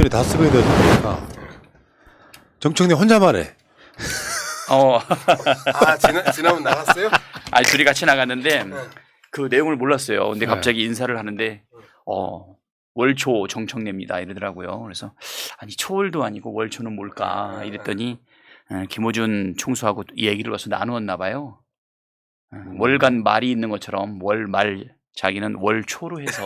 리액션이 다 쓰고 있다 보니까 정청래 혼자만 해. 지난번 나갔어요? 아니 둘이 같이 나갔는데 네. 그 내용을 몰랐어요. 근데 네. 갑자기 인사를 하는데 월초 정청래입니다 이러더라고요. 그래서 아니 초월도 아니고 월초는 뭘까 이랬더니 김호준 총수하고 이 얘기를 와서 나누었나 봐요. 월간 말이 있는 것처럼 월말 자기는 월초로 해서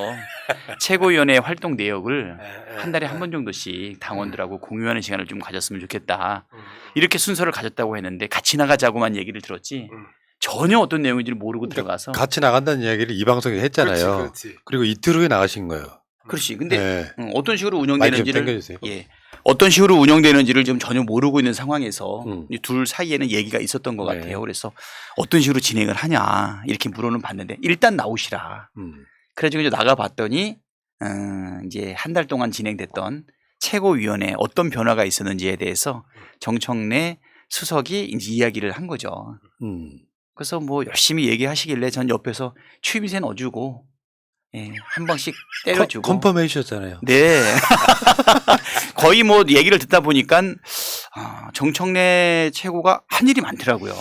최고위원회 활동 내역을 한 달에 한 번 정도씩 당원들하고 공유하는 시간을 좀 가졌으면 좋겠다. 이렇게 순서를 가졌다고 했는데 같이 나가자고만 얘기를 들었지 전혀 어떤 내용인지를 모르고 들어가서 같이 나간다는 이야기를 이 방송에 했잖아요. 그렇지. 그리고 이틀 후에 나가신 거예요. 그렇지. 근데 네. 어떤 식으로 많이 좀 운영되는지를 당겨주세요. 어떤 식으로 운영되는지를 지금 전혀 모르고 있는 상황에서 이 둘 사이에는 얘기가 있었던 것 네. 같아요. 그래서 어떤 식으로 진행을 하냐 이렇게 물어는 봤는데 일단 나오시라. 그래가지고 이제 나가봤더니 이제 한 달 동안 진행됐던 최고위원회 어떤 변화가 있었는지에 대해서 정청래 수석이 이제 이야기를 한 거죠. 그래서 뭐 열심히 얘기하시길래 전 옆에서 취임새 넣어주고 한 방씩 때려주고. 컨펌해주셨잖아요. 네. 거의 뭐 얘기를 듣다 보니까 정청래 최고가 한 일이 많더라고요.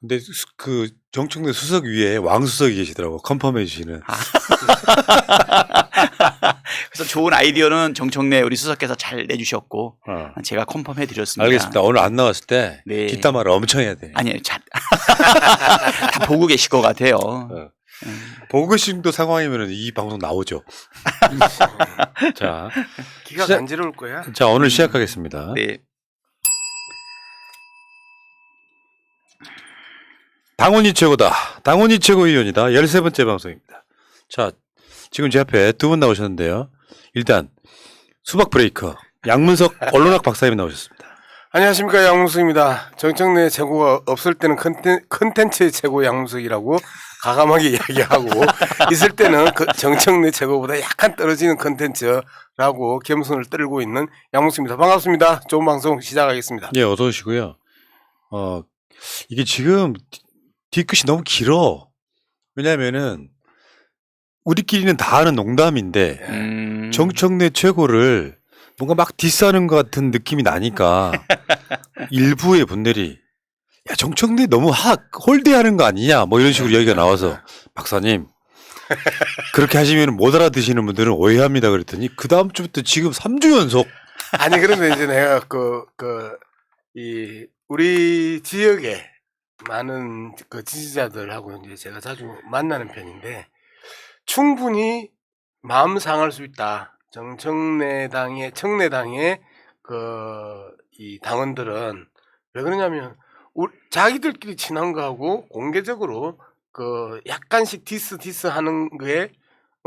근데 그 정청래 수석 위에 왕수석이 계시더라고. 컨펌해 주시는. 그래서 좋은 아이디어는 정청래 우리 수석께서 잘 내주셨고 제가 컨펌해 드렸습니다. 알겠습니다. 오늘 안 나왔을 때 네. 뒷담화를 엄청 해야 돼. 아니요. 다 보고 계실 것 같아요. 보고 계신 또 상황이면 이 방송 나오죠. 자, 기가 간지러울 거야. 자 오늘 시작하겠습니다. 네. 당원이 최고다. 당원이 최고위원이다. 13번째 방송입니다. 자, 지금 제 앞에 두 분 나오셨는데요. 일단 수박 브레이커 양문석 언론학 박사님 나오셨습니다. 안녕하십니까, 양문석입니다. 정청래 최고가 없을 때는 컨텐츠의 최고 양문석이라고 가감하게 이야기하고 있을 때는 그 정청래 최고보다 약간 떨어지는 컨텐츠라고 겸손을 떨고 있는 양문석입니다. 반갑습니다. 좋은 방송 시작하겠습니다. 예, 어서 오시고요. 이게 지금 뒤끝이 너무 길어. 왜냐면은 우리끼리는 다 아는 농담인데 정청래 최고를 뭔가 막 디스하는 것 같은 느낌이 나니까 일부의 분들이 야 정청래 너무 홀대하는 거 아니냐 뭐 이런 식으로 얘기가 나와서 박사님 그렇게 하시면 못 알아듣시는 분들은 오해합니다 그랬더니 그 다음 주부터 지금 3주 연속 아니 그런데 이제 내가 우리 지역에 많은 그 지지자들하고 이제 제가 자주 만나는 편인데 충분히 마음 상할 수 있다. 청래당의 이 당원들은 왜 그러냐면 자기들끼리 친한 거하고 공개적으로 약간씩 디스 하는 거에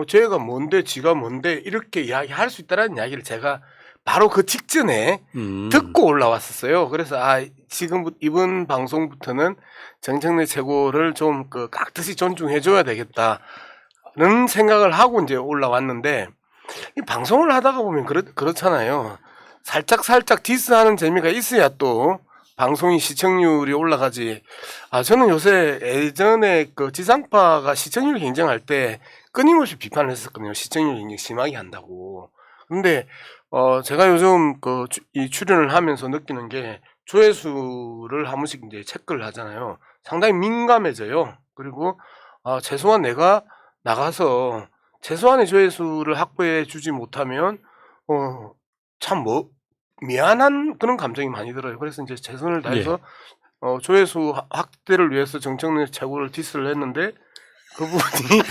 쟤가 뭔데 지가 뭔데 이렇게 이야기할 수 있다라는 이야기를 제가 바로 그 직전에 듣고 올라왔었어요. 그래서 지금 이번 방송부터는 정청래 최고를 좀 깍듯이 존중해줘야 되겠다는 생각을 하고 이제 올라왔는데 이 방송을 하다가 보면 그렇잖아요. 살짝 디스하는 재미가 있어야 또 방송이 시청률이 올라가지. 저는 요새 예전에 지상파가 시청률 경쟁할 때 끊임없이 비판을 했었거든요. 시청률 경쟁 심하게 한다고. 근데 제가 요즘 이 출연을 하면서 느끼는 게 조회수를 한 번씩 이제 체크를 하잖아요. 상당히 민감해져요. 그리고 최소한 내가 나가서 최소한의 조회수를 확보해 주지 못하면 참 미안한 그런 감정이 많이 들어요. 그래서 이제 최선을 다해서 조회수 확대를 위해서 정청래 최고를 디스를 했는데 그 부분이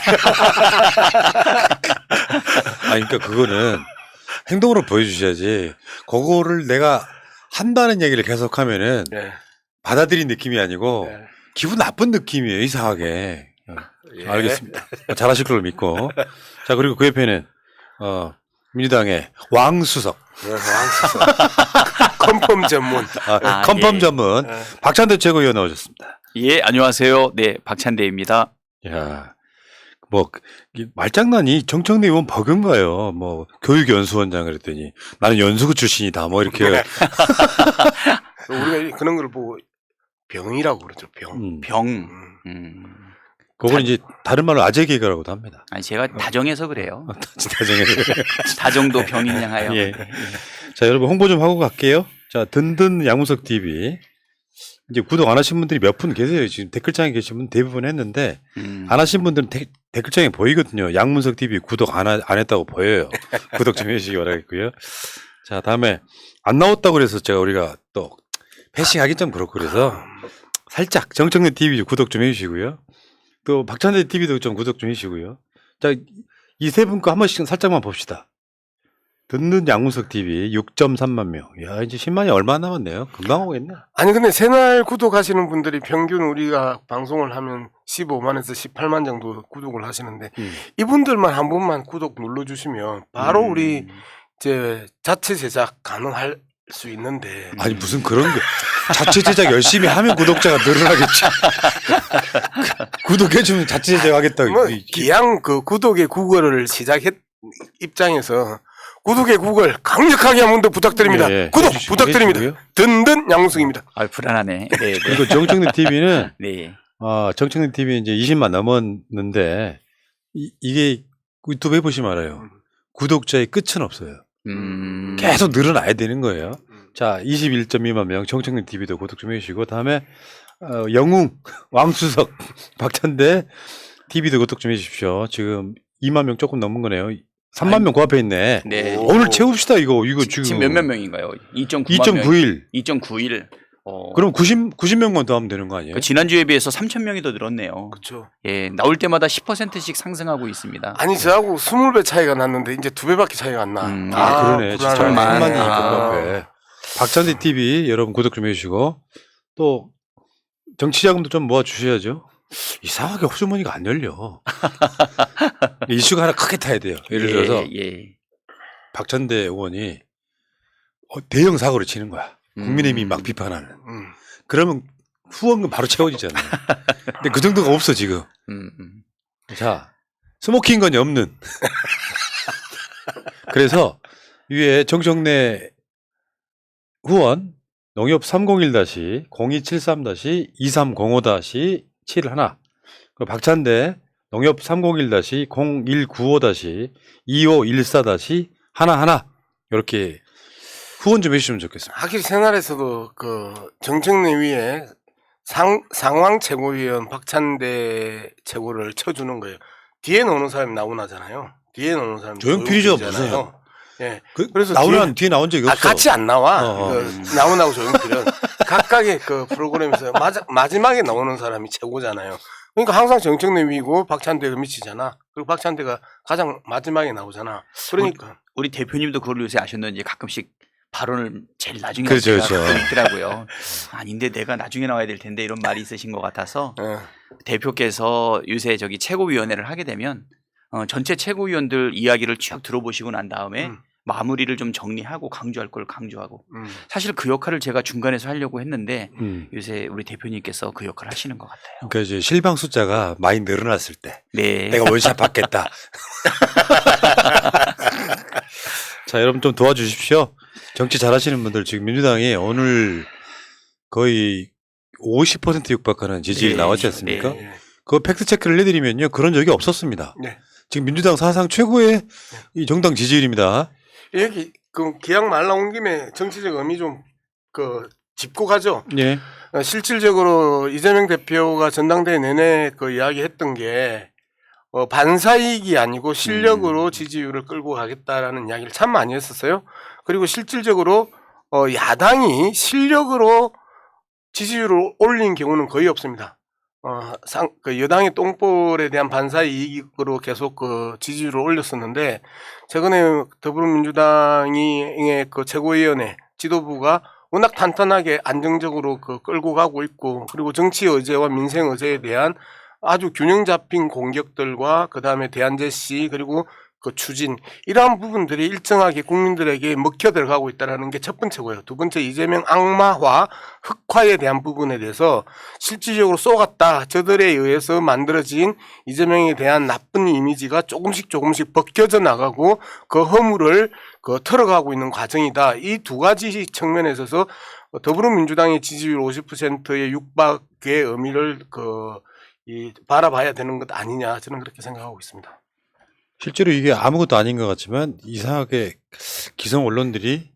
그러니까 그거는 행동으로 보여주셔야지. 그거를 내가 한다는 얘기를 계속하면은 받아들인 느낌이 아니고 기분 나쁜 느낌이에요. 이상하게. 알겠습니다. 잘하실 걸로 믿고. 자 그리고 그 옆에는 민주당의 왕수석. 컨펌 전문. 컨펌 전문 박찬대 최고위원 나오셨습니다. 예, 안녕하세요. 네, 박찬대입니다. 야, 뭐 말장난이 정청래 의원 버금가요. 뭐 교육연수원장 그랬더니 나는 연수구 출신이다. 뭐 이렇게 우리가 그런 걸 보고 병이라고 그러죠. 병. 그건 이제 다른 말로 아재 개그라고도 합니다. 아니 제가 다정해서 그래요. 나중에. 다정도 병인 양하여. 예. 자, 여러분 홍보 좀 하고 갈게요. 자, 든든 양문석 TV. 이제 구독 안 하신 분들이 몇 분 계세요. 지금 댓글창에 계신 분 대부분 했는데 안 하신 분들은 댓글창에 보이거든요. 양문석 TV 구독 안 했다고 보여요. 구독 좀 해주시기 바라겠고요. 자, 다음에 안 나왔다고 그래서 우리가 또 패싱하기 좀 그렇고 그래서 살짝 정청래 TV 구독 좀 해주시고요. 또 박찬대 TV도 좀 구독 좀 해주시고요. 자, 이 세 분 거 한 번씩 살짝만 봅시다. 듣는 양문석 TV 6.3만 명. 야, 이제 10만이 얼마 안 남았네요. 금방 오겠네. 아니 근데 새날 구독하시는 분들이 평균 우리가 방송을 하면 15만에서 18만 정도 구독을 하시는데 이분들만 한 번만 구독 눌러주시면 바로 우리 이제 자체 제작 가능할 수 있는데 아니 무슨 그런 게 자체 제작 열심히 하면 구독자가 늘어나겠지. 구독해주면 자체 제작하겠다. 뭐 기양 그 구독의 구걸을 시작했 입장에서 구독의 구걸 강력하게 한 번 더 부탁드립니다. 예, 예. 구독 해주시고요. 부탁드립니다. 해주시고요. 든든 양승입니다. 아 불안하네. 네, 네. 그리고 정청래 TV는 네. 정청래 TV 이제 20만 넘었는데 이게 유튜브 해보시면 알아요. 구독자의 끝은 없어요. 계속 늘어나야 되는 거예요. 자, 21.2만 명 정청래 TV도 구독 좀 해주시고 다음에 영웅 왕수석 박찬대 TV도 구독 좀 해주십시오. 지금 2만 명 조금 넘은 거네요. 3만 명 코앞에 있네. 네. 오늘 채웁시다 이거 지금 몇몇 명인가요? 2.9만 2.91. 2.91. 그럼 90명만 더 하면 되는 거 아니에요? 지난주에 비해서 3,000명이 더 늘었네요. 그렇죠. 예, 나올 때마다 10%씩 상승하고 있습니다. 아니 저하고 20배 차이가 났는데 이제 2배밖에 차이가 안 나. 그러네. 진짜 불안하네. 3만이 코앞에. 박찬대 TV 여러분 구독 좀 해주시고 또 정치자금도 좀 모아 주셔야죠. 이상하게 호주머니가 안 열려. 이슈가 하나 크게 타야 돼요. 예를 들어서 박찬대 의원이 대형 사고를 치는 거야. 국민의힘이 막 비판하는. 그러면 후원금 바로 채워지잖아요. 근데 그 정도가 없어 지금. 자, 스모킹 건이 없는. 그래서 위에 정청래 후원 농협 301-0273-2305-71 그리고 박찬대 농협 301-0195-2514-11 이렇게 후원 좀 해주시면 좋겠습니다. 하길 새날에서도 그 정청래 위에 상황 최고위원 박찬대 최고를 쳐주는 거예요. 뒤에 노는 사람이 나오나잖아요. 뒤에 노는 사람이 조용필이죠, 조용필이잖아요. 예. 그래서 나오는 뒤에 나온 적이 없어. 같이 안 나와. 나오나고 조용필은 각각의 그 프로그램에서 마지막에 나오는 사람이 최고잖아요. 그러니까 항상 정청래 위고 박찬대가 밑이잖아. 그리고 박찬대가 가장 마지막에 나오잖아. 그러니까 우리 대표님도 그걸 요새 아셨는지 가끔씩 발언을 제일 나중에 그렇죠. 있더라고요. 아닌데 내가 나중에 나와야 될 텐데 이런 말이 있으신 것 같아서 대표께서 요새 저기 최고위원회를 하게 되면 전체 최고위원들 이야기를 쭉 들어보시고 난 다음에 마무리를 좀 정리하고 강조할 걸 강조하고 사실 그 역할을 제가 중간에서 하려고 했는데 요새 우리 대표님께서 그 역할을 하시는 것 같아요. 그러니까 이제 실방 숫자가 많이 늘어났을 때 네. 내가 원샷 받겠다. 자, 여러분 좀 도와주십시오. 정치 잘하시는 분들 지금 민주당이 오늘 거의 50% 육박하는 지지율이 나왔지 않습니까? 그 팩트 체크를 해드리면요 그런 적이 없었습니다. 지금 민주당 사상 최고의 이 정당 지지율입니다. 여기 그 기약 말 나온 김에 정치적 의미 좀 그 짚고 가죠. 예. 실질적으로 이재명 대표가 전당대회 내내 그 이야기했던 게 반사이익이 아니고 실력으로 지지율을 끌고 가겠다라는 이야기를 참 많이 했었어요. 그리고 실질적으로 야당이 실력으로 지지율을 올린 경우는 거의 없습니다. 그 여당의 똥볼에 대한 반사이익으로 계속 그 지지율을 올렸었는데 최근에 더불어민주당의 그 최고위원회 지도부가 워낙 탄탄하게 안정적으로 그 끌고 가고 있고 그리고 정치 의제와 민생 의제에 대한 아주 균형 잡힌 공격들과 그 다음에 대안 제시 그리고 그 추진 이러한 부분들이 일정하게 국민들에게 먹혀 들어가고 있다는 게 첫 번째고요. 두 번째 이재명 악마화 흑화에 대한 부분에 대해서 실질적으로 쏘갔다. 저들에 의해서 만들어진 이재명에 대한 나쁜 이미지가 조금씩 벗겨져 나가고 그 허물을 털어가고 있는 과정이다. 이 두 가지 측면에 있어서 더불어민주당의 지지율 50%의 육박의 의미를 바라봐야 되는 것 아니냐 저는 그렇게 생각하고 있습니다. 실제로 이게 아무것도 아닌 것 같지만 이상하게 기성 언론들이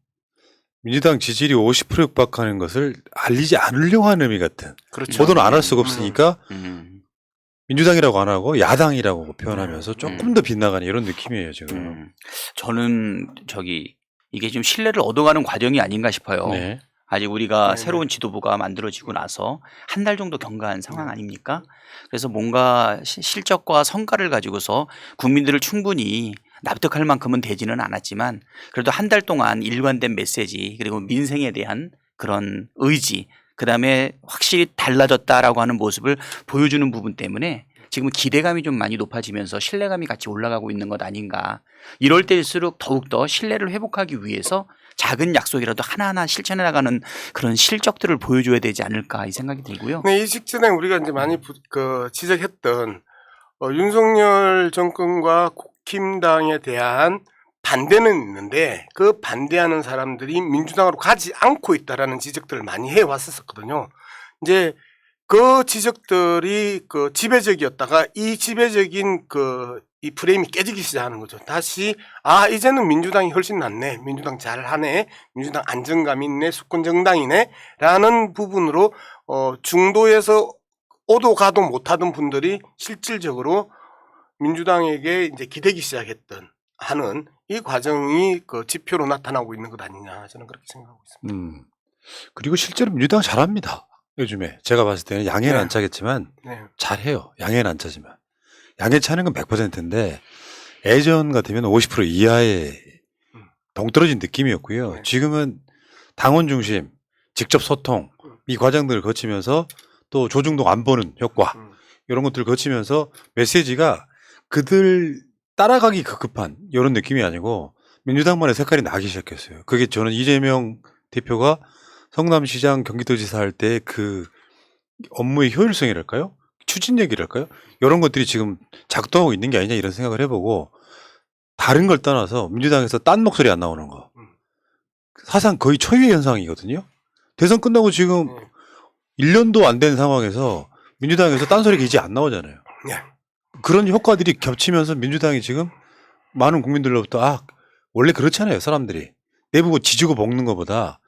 민주당 지지율이 50% 육박하는 것을 알리지 않으려고 하는 의미 같은. 그렇죠. 보도는 안 할 수가 없으니까 민주당이라고 안 하고 야당이라고 표현하면서 조금 더 빗나가는 이런 느낌이에요 지금. 저는 이게 좀 신뢰를 얻어가는 과정이 아닌가 싶어요. 네. 아직 우리가 네네. 새로운 지도부가 만들어지고 나서 한 달 정도 경과한 상황 아닙니까? 그래서 뭔가 실적과 성과를 가지고서 국민들을 충분히 납득할 만큼은 되지는 않았지만 그래도 한 달 동안 일관된 메시지 그리고 민생에 대한 그런 의지 그다음에 확실히 달라졌다라고 하는 모습을 보여주는 부분 때문에 지금 기대감이 좀 많이 높아지면서 신뢰감이 같이 올라가고 있는 것 아닌가. 이럴 때일수록 더욱더 신뢰를 회복하기 위해서 작은 약속이라도 하나하나 실천해 나가는 그런 실적들을 보여줘야 되지 않을까 이 생각이 들고요. 네, 이 직전에 우리가 이제 많이 지적했던 윤석열 정권과 국힘당에 대한 반대는 있는데 그 반대하는 사람들이 민주당으로 가지 않고 있다라는 지적들을 많이 해왔었거든요. 이제 그 지적들이 지배적이었다가 이 지배적인 이 프레임이 깨지기 시작하는 거죠. 다시 이제는 민주당이 훨씬 낫네, 민주당 잘하네, 민주당 안정감 있네, 수권 정당이네 라는 부분으로 중도에서 오도 가도 못하던 분들이 실질적으로 민주당에게 이제 기대기 시작했던 하는 이 과정이 지표로 나타나고 있는 것 아니냐 저는 그렇게 생각하고 있습니다. 그리고 실제로 민주당 잘합니다. 요즘에 제가 봤을 때는 양해는 네. 안 차겠지만 네. 잘해요. 양해는 안 차지만 양해 차는 건 100%인데 예전 같으면 50% 이하의 동떨어진 느낌이었고요. 네. 지금은 당원 중심, 직접 소통 이 과정들을 거치면서 또 조중동 안 보는 효과 이런 것들을 거치면서 메시지가 그들 따라가기 급급한 이런 느낌이 아니고 민주당만의 색깔이 나기 시작했어요. 그게 저는 이재명 대표가 성남시장 경기도지사 할 때 그 업무의 효율성이랄까요? 추진력이랄까요? 이런 것들이 지금 작동하고 있는 게 아니냐 이런 생각을 해보고 다른 걸 떠나서 민주당에서 딴 목소리 안 나오는 거 사상 거의 초유의 현상이거든요. 대선 끝나고 지금 1년도 안 된 상황에서 민주당에서 딴소리가 이제 안 나오잖아요. 네. 그런 효과들이 겹치면서 민주당이 지금 많은 국민들로부터 원래 그렇잖아요. 사람들이 내부고 지지고 볶는 것보다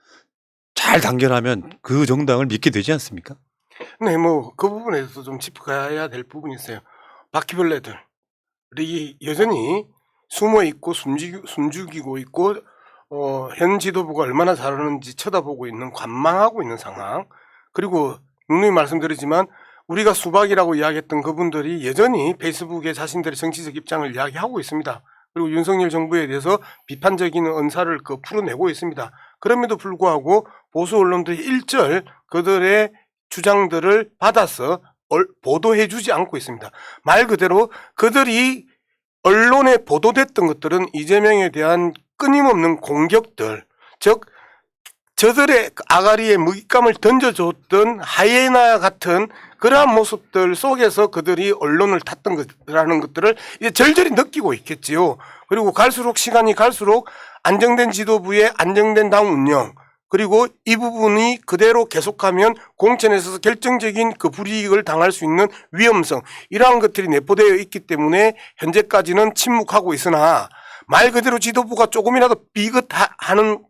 잘 단결하면 그 정당을 믿게 되지 않습니까? 네, 그 부분에서 좀 짚어가야 될 부분이 있어요. 바퀴벌레들이 여전히 숨어 있고 숨죽이고 있고 현 지도부가 얼마나 잘하는지 쳐다보고 있는 관망하고 있는 상황. 그리고 누누이 말씀드리지만 우리가 수박이라고 이야기했던 그분들이 여전히 페이스북에 자신들의 정치적 입장을 이야기하고 있습니다. 그리고 윤석열 정부에 대해서 비판적인 언사를 풀어내고 있습니다. 그럼에도 불구하고 보수 언론들이 일절 그들의 주장들을 받아서 보도해주지 않고 있습니다. 말 그대로 그들이 언론에 보도됐던 것들은 이재명에 대한 끊임없는 공격들, 즉 저들의 아가리에 먹잇감을 던져줬던 하이에나 같은 그러한 모습들 속에서 그들이 언론을 탔던 것이라는 것들을 이제 절절히 느끼고 있겠지요. 그리고 시간이 갈수록 안정된 지도부의 안정된 당 운영, 그리고 이 부분이 그대로 계속하면 공천에 있어서 결정적인 불이익을 당할 수 있는 위험성, 이러한 것들이 내포되어 있기 때문에 현재까지는 침묵하고 있으나 말 그대로 지도부가 조금이라도 비긋하는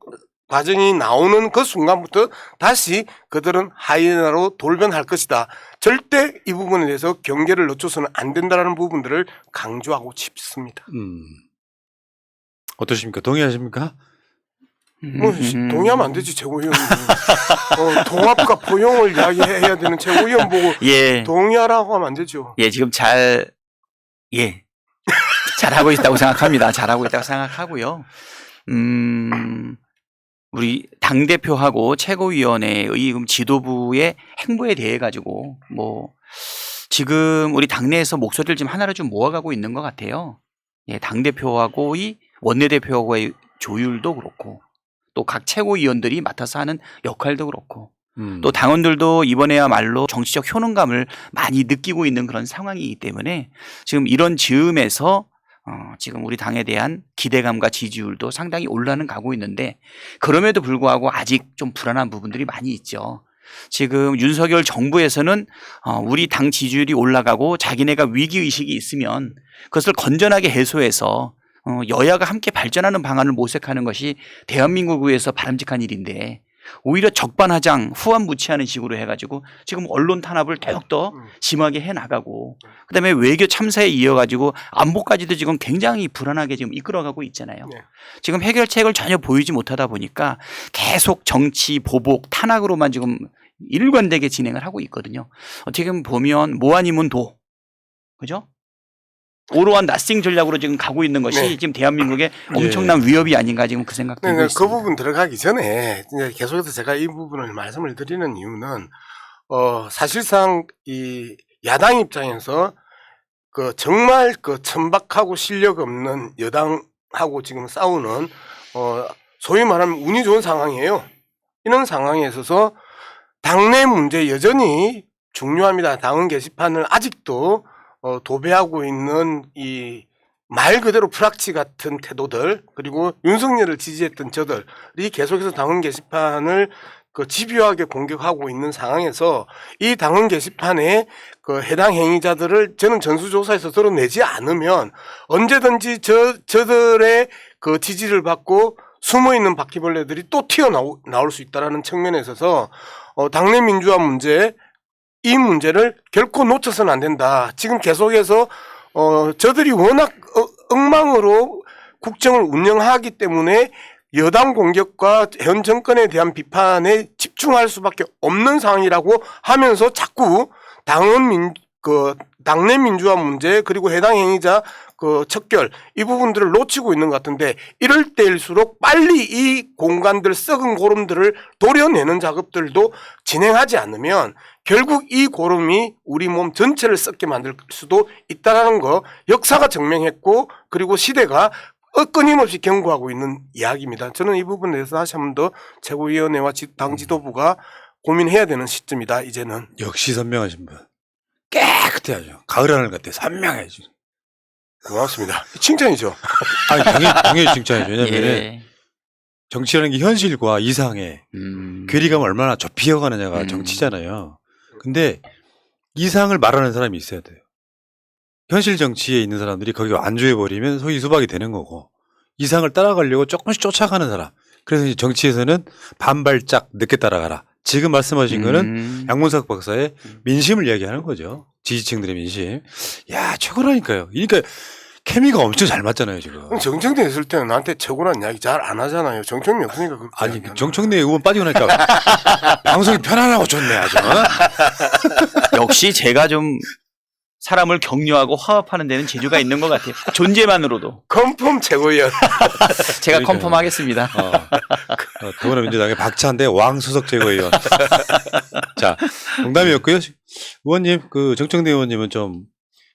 과정이 나오는 그 순간부터 다시 그들은 하이에나로 돌변할 것이다. 절대 이 부분에 대해서 경계를 늦춰서는 안 된다는 부분들을 강조하고 싶습니다. 어떠십니까? 동의하십니까? 동의하면 안 되지, 최고위원님. 통합과 포용을 이야기해야 되는 최고위원 보고 동의하라고 하면 안 되죠. 지금 잘하고 있다고 생각합니다. 잘하고 있다고 생각하고요. 우리 당대표하고 최고위원회의 지도부의 행보에 대해 가지고 지금 우리 당내에서 목소리를 좀 하나로 좀 모아가고 있는 것 같아요. 당대표하고의 원내대표하고의 조율도 그렇고 또 각 최고위원들이 맡아서 하는 역할도 그렇고 또 당원들도 이번에야말로 정치적 효능감을 많이 느끼고 있는 그런 상황이기 때문에 지금 이런 즈음에서 지금 우리 당에 대한 기대감과 지지율도 상당히 올라는 가고 있는데 그럼에도 불구하고 아직 좀 불안한 부분들이 많이 있죠. 지금 윤석열 정부에서는 우리 당 지지율이 올라가고 자기네가 위기의식이 있으면 그것을 건전하게 해소해서 여야가 함께 발전하는 방안을 모색하는 것이 대한민국을 위해서 바람직한 일인데 오히려 적반하장 후한무치하는 식으로 해가지고 지금 언론 탄압을 더욱더 심하게 해나가고 그다음에 외교 참사에 이어가지고 안보까지도 지금 굉장히 불안하게 지금 이끌어가고 있잖아요. 네. 지금 해결책을 전혀 보이지 못하다 보니까 계속 정치 보복 탄압으로만 지금 일관되게 진행을 하고 있거든요. 어떻게 보면 뭐 아니면 도, 그죠? 오로한 나싱 전략으로 지금 가고 있는 것이 네. 지금 대한민국의 엄청난 위협이 아닌가 지금 그 생각 들고 그 있습니다. 부분 들어가기 전에 이제 계속해서 제가 이 부분을 말씀을 드리는 이유는 사실상 이 야당 입장에서 그 정말 그 천박하고 실력 없는 여당하고 지금 싸우는 소위 말하면 운이 좋은 상황이에요. 이런 상황에 있어서 당내 문제 여전히 중요합니다. 당헌 게시판을 아직도 도배하고 있는 이 말 그대로 프락치 같은 태도들 그리고 윤석열을 지지했던 저들이 계속해서 당헌 게시판을 그 집요하게 공격하고 있는 상황에서 이 당헌 게시판에 그 해당 행위자들을 저는 전수조사에서 드러내지 않으면 언제든지 저들의 그 지지를 받고 숨어 있는 바퀴벌레들이 또 튀어나올 수 있다라는 측면에 있어서 당내 민주화 문제 이 문제를 결코 놓쳐서는 안 된다. 지금 계속해서 저들이 워낙 엉망으로 국정을 운영하기 때문에 여당 공격과 현 정권에 대한 비판에 집중할 수밖에 없는 상황이라고 하면서 자꾸 당내 민주화 문제 그리고 해당 행위자 그 척결 이 부분들을 놓치고 있는 것 같은데 이럴 때일수록 빨리 이 공간들 썩은 고름들을 도려내는 작업들도 진행하지 않으면 결국 이 고름이 우리 몸 전체를 썩게 만들 수도 있다는 거 역사가 증명했고 그리고 시대가 끊임없이 경고하고 있는 이야기입니다. 저는 이 부분에 대해서 다시 한 번 더 최고위원회와 당 지도부가 고민해야 되는 시점이다. 이제는. 역시 선명하신 분. 깨끗해야죠. 가을 하늘 같아. 선명해야죠. 고맙습니다. 칭찬이죠. 아니 당연히 칭찬이죠. 왜냐면 예. 정치라는 게 현실과 이상의 괴리감을 얼마나 좁히어가느냐가 정치잖아요. 근데 이상을 말하는 사람이 있어야 돼요. 현실 정치에 있는 사람들이 거기 안주해버리면 소위 수박이 되는 거고 이상을 따라가려고 조금씩 쫓아가는 사람. 그래서 이제 정치에서는 반발짝 늦게 따라가라. 지금 말씀하신 거는 양문석 박사의 민심을 이야기하는 거죠. 지지층들의 민심. 야 최고라니까요. 그러니까 케미가 엄청 잘 맞잖아요 지금. 정청래 있을 때는 나한테 최고라는 이야기 잘 안 하잖아요. 정청래 없으니까 그렇게 아니 이야기하는 정청래 의원 빠지고 나니까 방송이 편안하고 좋네 아주. 역시 제가 좀 사람을 격려하고 화합하는 데는 재주가 있는 것 같아요. 존재만으로도. 컨펌 최고위원. 제가 그러니까요. 컨펌하겠습니다. 더불어민주당의 박찬대 왕수석 제거위원. 자, 농담이었고요. 의원님, 그 정청래 의원님은 좀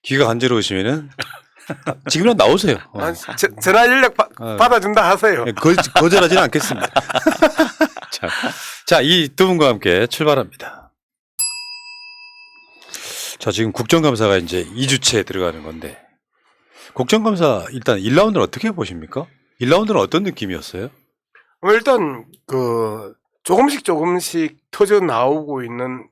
귀가 간지러우시면은 지금이라도 나오세요. 전화 연락 받아준다 하세요. 거절하지는 않겠습니다. 자, 이 두 분과 함께 출발합니다. 자, 지금 국정감사가 이제 2주차에 들어가는 건데, 국정감사 일단 1라운드는 어떻게 보십니까? 1라운드는 어떤 느낌이었어요? 일단 조금씩 터져 나오고 있는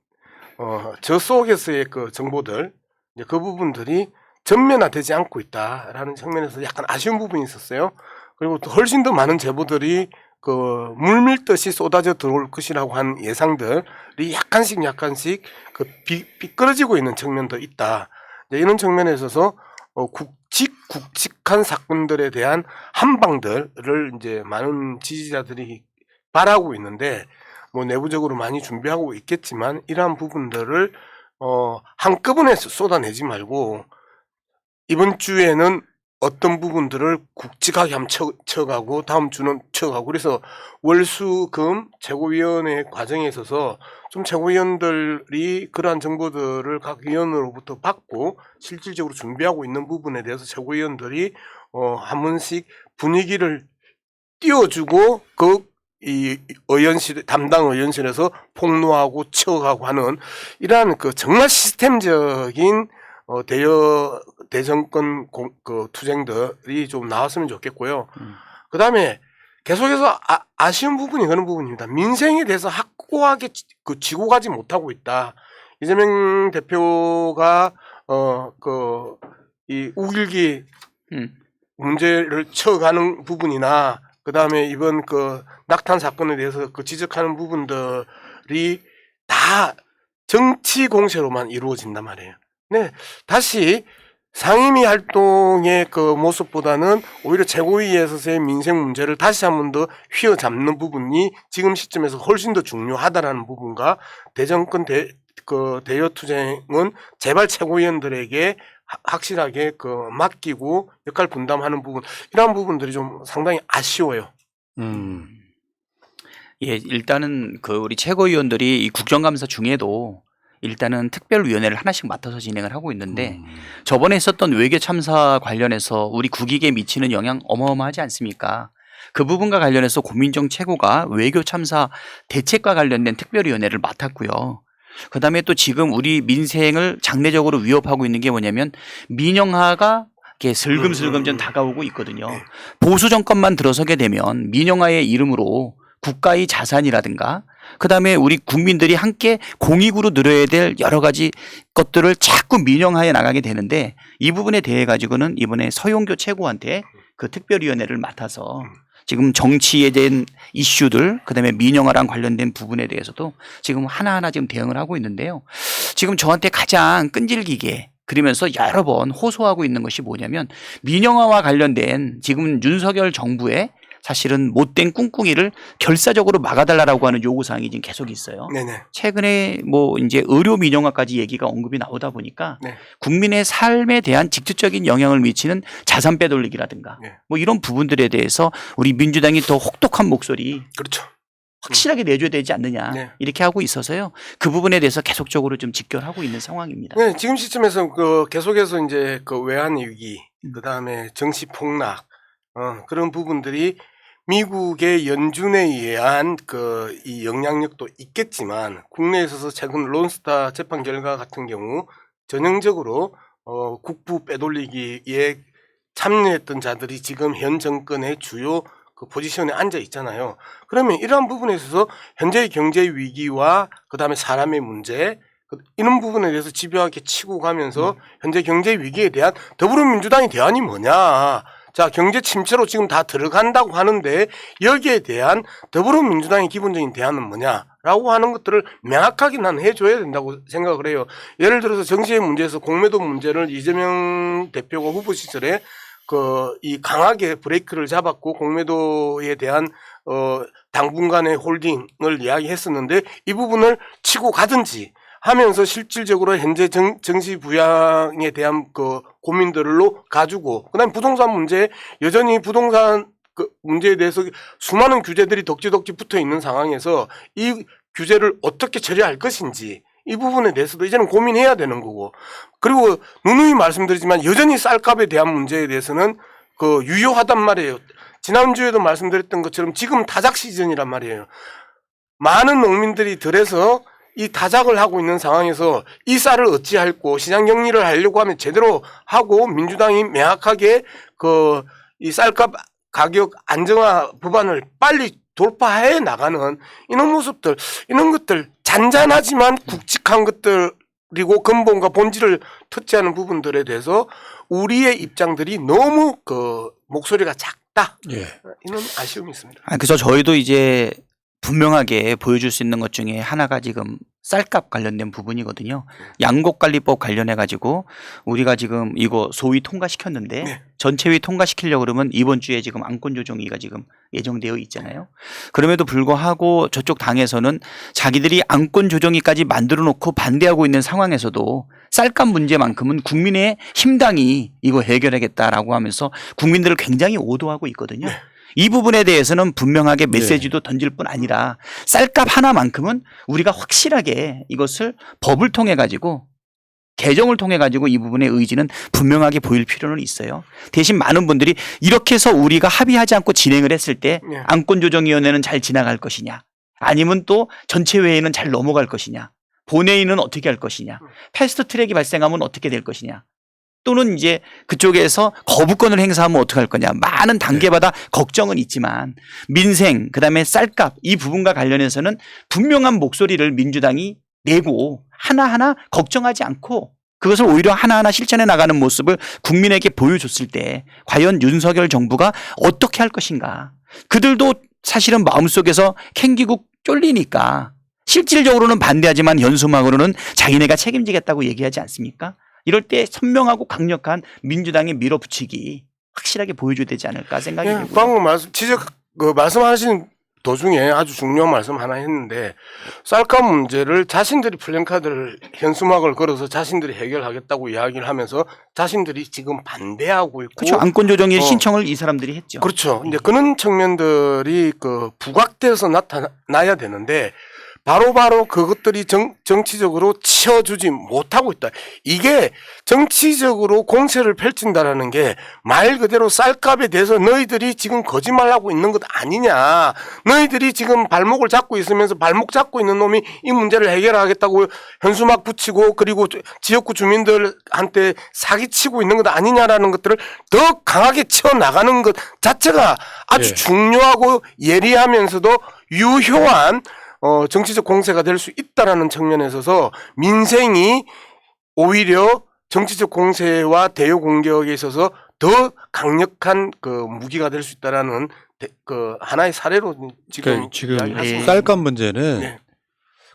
저 속에서의 그 정보들 이제 그 부분들이 전면화되지 않고 있다라는 측면에서 약간 아쉬운 부분이 있었어요. 그리고 또 훨씬 더 많은 제보들이 그 물밀듯이 쏟아져 들어올 것이라고 한 예상들이 약간씩 그 비끄러지고 있는 측면도 있다. 이런 측면에 있어서 굵직한 사건들에 대한 한방들을 이제 많은 지지자들이 바라고 있는데 뭐 내부적으로 많이 준비하고 있겠지만 이러한 부분들을 한꺼번에 쏟아내지 말고 이번 주에는 어떤 부분들을 굵직하게 한번 쳐가고 다음 주는 쳐가고 그래서 월수금 최고위원회 과정에 있어서 좀 최고위원들이 그러한 정보들을 각 위원으로부터 받고 실질적으로 준비하고 있는 부분에 대해서 최고위원들이 한 번씩 분위기를 띄워주고 이 의원실 담당 의원실에서 폭로하고 치어가고 하는 이러한 그 정말 시스템적인 대정권 투쟁들이 좀 나왔으면 좋겠고요. 그 다음에 계속해서 아쉬운 부분이 그런 부분입니다. 민생에 대해서 확고하게 지고 가지 못하고 있다. 이재명 대표가 이 우길기 문제를 쳐가는 부분이나 그다음에 이번 낙탄 사건에 대해서 지적하는 부분들이 다 정치 공세로만 이루어진단 말이에요. 네, 다시 상임위 활동의 모습보다는 오히려 최고위에서의 민생 문제를 다시 한 번 더 휘어잡는 부분이 지금 시점에서 훨씬 더 중요하다라는 부분과 대정권 대여 투쟁은 제발 최고위원들에게 확실하게 맡기고 역할 분담하는 부분, 이러한 부분들이 좀 상당히 아쉬워요. 예, 일단은 우리 최고위원들이 이 국정감사 중에도 일단은 특별위원회를 하나씩 맡아서 진행을 하고 있는데 저번에 있었던 외교 참사 관련해서 우리 국익에 미치는 영향 어마어마하지 않습니까? 그 부분과 관련해서 고민정 최고가 외교 참사 대책과 관련된 특별위원회를 맡았고요. 그다음에 또 지금 우리 민생을 장래적으로 위협하고 있는 게 뭐냐면 민영화가 이렇게 슬금슬금 좀 다가오고 있거든요. 보수 정권만 들어서게 되면 민영화의 이름으로 국가의 자산이라든가 그다음에 우리 국민들이 함께 공익으로 누려야 될 여러 가지 것들을 자꾸 민영화해 나가게 되는데 이 부분에 대해 가지고는 이번에 서용교 최고한테 그 특별위원회를 맡아서 지금 정치에 대한 이슈들 그다음에 민영화랑 관련된 부분에 대해서도 지금 하나하나 지금 대응을 하고 있는데요. 지금 저한테 가장 끈질기게 그러면서 여러 번 호소하고 있는 것이 뭐냐면 민영화와 관련된 지금 윤석열 정부의 사실은 못된 꿍꿍이를 결사적으로 막아달라고 하는 요구사항이 지금 계속 있어요. 네네. 최근에 이제 의료 민영화까지 얘기가 언급이 나오다 보니까 네. 국민의 삶에 대한 직접적인 영향을 미치는 자산 빼돌리기라든가 네. 이런 부분들에 대해서 우리 민주당이 더 혹독한 목소리 그렇죠. 확실하게 내줘야 되지 않느냐 네. 이렇게 하고 있어서요. 그 부분에 대해서 계속적으로 좀 직결하고 있는 상황입니다. 네, 지금 시점에서 계속해서 이제 외환 위기, 그 다음에 정치 폭락, 그런 부분들이 미국의 연준에 의한 이 영향력도 있겠지만 국내에 있어서 최근 론스타 재판 결과 같은 경우 전형적으로 국부 빼돌리기에 참여했던 자들이 지금 현 정권의 주요 포지션에 앉아 있잖아요. 그러면 이러한 부분에 있어서 현재의 경제 위기와 그 다음에 사람의 문제 이런 부분에 대해서 집요하게 치고 가면서 현재 경제 위기에 대한 더불어민주당의 대안이 뭐냐. 자, 경제 침체로 지금 다 들어간다고 하는데 여기에 대한 더불어민주당의 기본적인 대안은 뭐냐라고 하는 것들을 명확하게 난 해줘야 된다고 생각을 해요. 예를 들어서 정치의 문제에서 공매도 문제를 이재명 대표가 후보 시절에 이 강하게 브레이크를 잡았고 공매도에 대한 당분간의 홀딩을 이야기했었는데 이 부분을 치고 가든지 하면서 실질적으로 현재 정치 부양에 대한 고민들로 가지고 그다음에 부동산 문제 여전히 부동산 문제에 대해서 수많은 규제들이 덕지덕지 붙어 있는 상황에서 이 규제를 어떻게 처리할 것인지 이 부분에 대해서도 이제는 고민해야 되는 거고 그리고 누누이 말씀드리지만 여전히 쌀값에 대한 문제에 대해서는 유효하단 말이에요. 지난주에도 말씀드렸던 것처럼 지금 타작 시즌이란 말이에요. 많은 농민들이 들에서 이 타작을 하고 있는 상황에서 이 쌀을 어찌할고 시장 격리를 하려고 하면 제대로 하고 민주당이 명확하게 이 쌀값 가격 안정화 법안을 빨리 돌파해 나가는 이런 모습들 이런 것들 잔잔하지만 굵직한 것들이고 근본과 본질을 터치하는 부분들에 대해서 우리의 입장들이 너무 목소리가 작다. 예. 이런 아쉬움이 있습니다. 그래서 저희도 이제 분명하게 보여줄 수 있는 것 중에 하나가 지금 쌀값 관련된 부분이거든요. 양곡관리법 관련해 가지고 우리가 지금 이거 소위 통과시켰는데 네. 전체위 통과시키려고 그러면 이번 주에 지금 안건조정위가 지금 예정되어 있잖아요. 그럼에도 불구하고 저쪽 당에서는 자기들이 안건조정위까지 만들어 놓고 반대하고 있는 상황에서도 쌀값 문제만큼은 국민의 힘당이 이거 해결하겠다라고 하면서 국민들을 굉장히 오도하고 있거든요. 네. 이 부분에 대해서는 분명하게 메시지도 던질 뿐 아니라 쌀값 하나만큼은 우리가 확실하게 이것을 법을 통해 가지고 개정을 통해 가지고 이 부분의 의지는 분명하게 보일 필요는 있어요. 대신 많은 분들이 이렇게 해서 우리가 합의하지 않고 진행을 했을 때 네. 안건조정위원회는 잘 지나갈 것이냐 아니면 또 전체회의는 잘 넘어갈 것이냐 본회의는 어떻게 할 것이냐 패스트 트랙이 발생하면 어떻게 될 것이냐 또는 이제 그쪽에서 거부권을 행사하면 어떡할 거냐. 많은 단계마다 걱정은 있지만 민생 그다음에 쌀값 이 부분과 관련해서는 분명한 목소리를 민주당이 내고 하나하나 걱정하지 않고 그것을 오히려 하나하나 실천해 나가는 모습을 국민에게 보여줬을 때 과연 윤석열 정부가 어떻게 할 것인가. 그들도 사실은 마음속에서 캥기고 쫄리니까 실질적으로는 반대하지만 현수막으로는 자기네가 책임지겠다고 얘기하지 않습니까? 이럴 때 선명하고 강력한 민주당의 밀어붙이기 확실하게 보여줘야 되지 않을까 생각이 예, 들고요. 방금 말씀하신 도중에 아주 중요한 말씀 하나 했는데 쌀값 문제를 자신들이 플랜카드를 현수막을 걸어서 자신들이 해결하겠다고 이야기를 하면서 자신들이 지금 반대하고 있고 그렇죠. 안건조정의 어. 신청을 이 사람들이 했죠. 그렇죠. 이제 그런 측면들이 부각돼서 나타나야 되는데 바로 그것들이 정치적으로 치워주지 못하고 있다. 이게 정치적으로 공세를 펼친다라는 게 말 그대로 쌀값에 대해서 너희들이 지금 거짓말하고 있는 것 아니냐. 너희들이 지금 발목을 잡고 있으면서 발목 잡고 있는 놈이 이 문제를 해결하겠다고 현수막 붙이고 그리고 지역구 주민들한테 사기치고 있는 것 아니냐라는 것들을 더 강하게 치워나가는 것 자체가 아주 예. 중요하고 예리하면서도 유효한 정치적 공세가 될 수 있다라는 측면에 있어서 민생이 오히려 정치적 공세와 대요 공격에 있어서 더 강력한 무기가 될 수 있다라는 하나의 사례로 그러니까 지금 지금 이야기하셨습니다. 쌀값 문제는 네.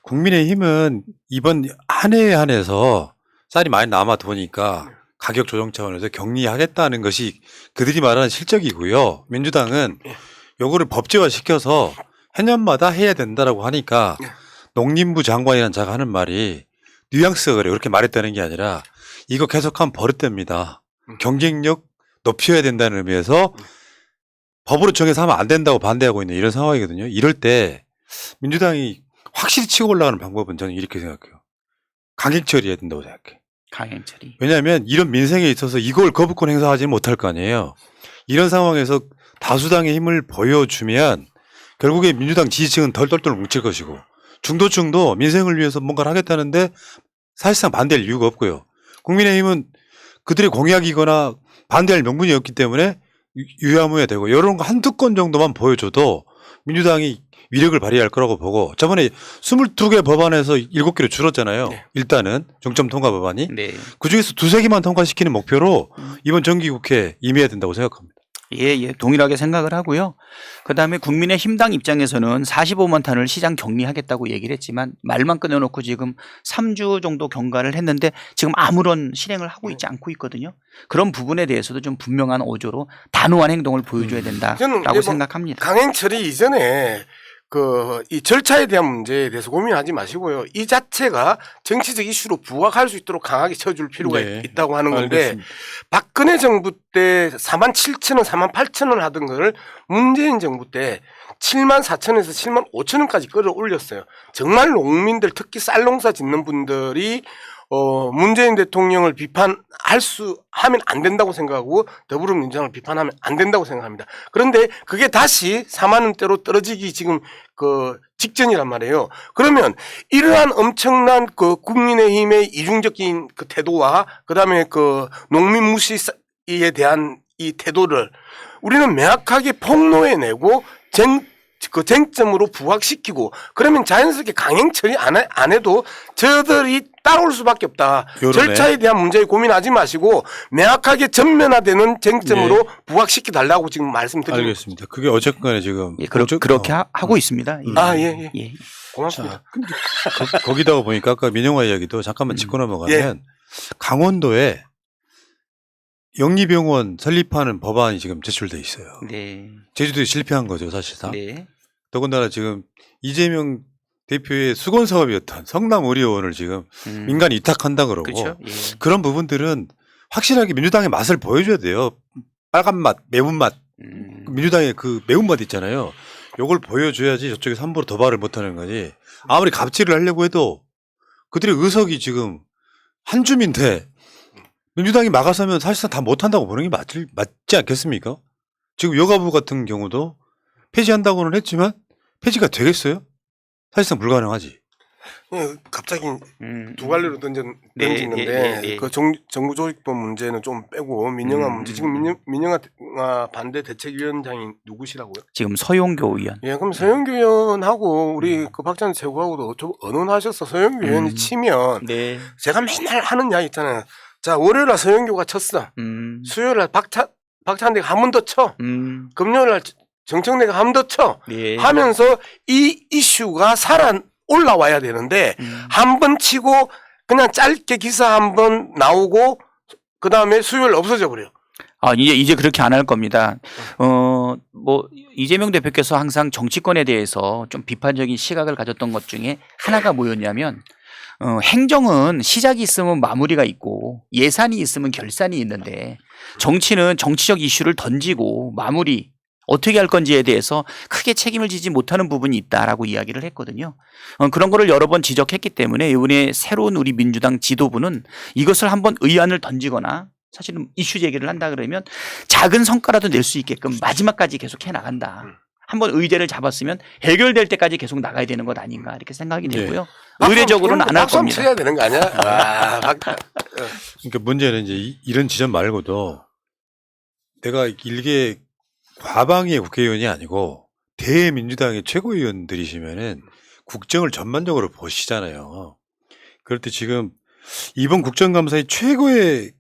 국민의힘은 이번 한 해에 한해서 쌀이 많이 남아 도니까 가격 조정 차원에서 격리하겠다는 것이 그들이 말하는 실적이고요. 민주당은 요거를 법제화 시켜서 해년마다 해야 된다라고 하니까 농림부 장관이라는 자가 하는 말이 뉘앙스가 그래요. 그렇게 말했다는 게 아니라 이거 계속하면 버릇됩니다. 경쟁력 높여야 된다는 의미에서 법으로 정해서 하면 안 된다고 반대하고 있는 이런 상황이거든요. 이럴 때 민주당이 확실히 치고 올라가는 방법은 저는 이렇게 생각해요. 강행 처리해야 된다고 생각해. 강행 처리. 왜냐하면 이런 민생에 있어서 이걸 거부권 행사하지 못할 거 아니에요. 이런 상황에서 다수당의 힘을 보여주면 결국에 민주당 지지층은 덜 똘똘 뭉칠 것이고 중도층도 민생을 위해서 뭔가를 하겠다는데 사실상 반대할 이유가 없고요. 국민의힘은 그들의 공약이거나 반대할 명분이 없기 때문에 유야무야 되고 이런 거 한두 건 정도만 보여줘도 민주당이 위력을 발휘할 거라고 보고 저번에 22개 법안에서 7개로 줄었잖아요. 네. 일단은 중점 통과 법안이. 네. 그중에서 2-3개만 통과시키는 목표로 이번 정기국회 임해야 된다고 생각합니다. 예, 동일하게 생각을 하고요. 그다음에 국민의힘당 입장에서는 45만 탄을 시장 격리하겠다고 얘기를 했지만 말만 꺼내놓고 지금 3주 정도 경과를 했는데 지금 아무런 실행을 하고 있지 않고 있거든요. 그런 부분에 대해서도 좀 분명한 어조로 단호한 행동을 보여줘야 저는 된다라고 이제 생각합니다. 강행 처리 이전에 이 절차에 대한 문제에 대해서 고민하지 마시고요. 이 자체가 정치적 이슈로 부각할 수 있도록 강하게 쳐줄 필요가 네. 있다고 하는 건데 알겠습니다. 박근혜 정부 때 4만 7천 원, 4만 8천 원 하던 걸 문재인 정부 때 7만 4천 원에서 7만 5천 원까지 끌어올렸어요. 정말 농민들 특히 쌀 농사 짓는 분들이 문재인 대통령을 하면 안 된다고 생각하고 더불어민주당을 비판하면 안 된다고 생각합니다. 그런데 그게 다시 4만 원대로 떨어지기 지금 직전이란 말이에요. 그러면 이러한 엄청난 국민의힘의 이중적인 태도와 그다음에 농민 무시에 대한 이 태도를 우리는 명확하게 폭로해내고 쟁점으로 부각시키고 그러면 자연스럽게 강행 처리 안 해도 저들이 따라올 수밖에 없다. 요러네. 절차에 대한 문제에 고민하지 마시고 명확하게 전면화되는 쟁점으로 부각시켜달라고 지금 말씀드립니다. 알겠습니다. 그게 어쨌거나 지금 예, 그렇게 하고 있습니다. 예. 아, 예. 예. 고맙습니다. 자, 근데 거기다가 보니까 아까 민영화 이야기도 잠깐만 짚고 넘어가면 강원도에 영리병원 설립하는 법안이 지금 제출돼 있어요. 네. 제주도에 실패한 거죠, 사실상. 네. 더군다나 지금 이재명 대표의 수건 사업이었던 성남 의료원을 지금 민간이 위탁한다 그러고 그렇죠. 예. 그런 부분들은 확실하게 민주당의 맛을 보여줘야 돼요. 빨간 맛, 매운맛. 민주당의 그 매운맛 있잖아요. 요걸 보여줘야지 저쪽에서 함부로 도발을 못하는 거지. 아무리 갑질을 하려고 해도 그들의 의석이 지금 한 줌인데 민주당이 막아서면 사실상 다 못한다고 보는 게 맞지 않겠습니까? 지금 여가부 같은 경우도 폐지한다고는 했지만 폐지가 되겠어요? 사실상 불가능하지. 갑자기 두 갈래로 던지는데 그 정부조직법 문제는 좀 빼고 민영화 문제 지금 민영화 반대 대책위원장이 누구시라고요? 지금 서용교 의원. 예, 그럼 서영교 의원하고 우리 그 박찬 최고하고도 좀 언론하셔서 서영교 의원이 치면 네. 제가 맨날 하는 이야기 있잖아요. 자, 월요일날 서영교가 쳤어. 수요일날 박찬대가 한 번 더 쳐. 금요일날 정청래가 한 번 더 쳐. 네. 하면서 이 이슈가 올라와야 되는데 한 번 치고 그냥 짧게 기사 한 번 나오고 그 다음에 수요일 없어져 버려요. 아, 이제 그렇게 안 할 겁니다. 뭐, 이재명 대표께서 항상 정치권에 대해서 좀 비판적인 시각을 가졌던 것 중에 하나가 뭐였냐면, 행정은 시작이 있으면 마무리가 있고 예산이 있으면 결산이 있는데 정치는 정치적 이슈를 던지고 마무리, 어떻게 할 건지에 대해서 크게 책임을 지지 못하는 부분이 있다라고 이야기를 했거든요. 그런 거를 여러 번 지적했기 때문에 이번에 새로운 우리 민주당 지도부는 이것을 한번 의안을 던지거나 사실은 이슈 제기를 한다 그러면 작은 성과라도 낼 수 있게끔 마지막까지 계속 해 나간다. 한번 의제를 잡았으면 해결될 때까지 계속 나가야 되는 것 아닌가 이렇게 생각이 되고요. 의례적으로는 안 할 겁니다. 쳐야 되는 거 아니야? 그러니까 문제는 이제 이런 지점 말고도 내가 일개 과방위의 국회의원이 아니고 대민주당의 최고위원들이시면은 국정을 전반적으로 보시잖아요. 그럴 때 지금 이번 국정감사의 최고의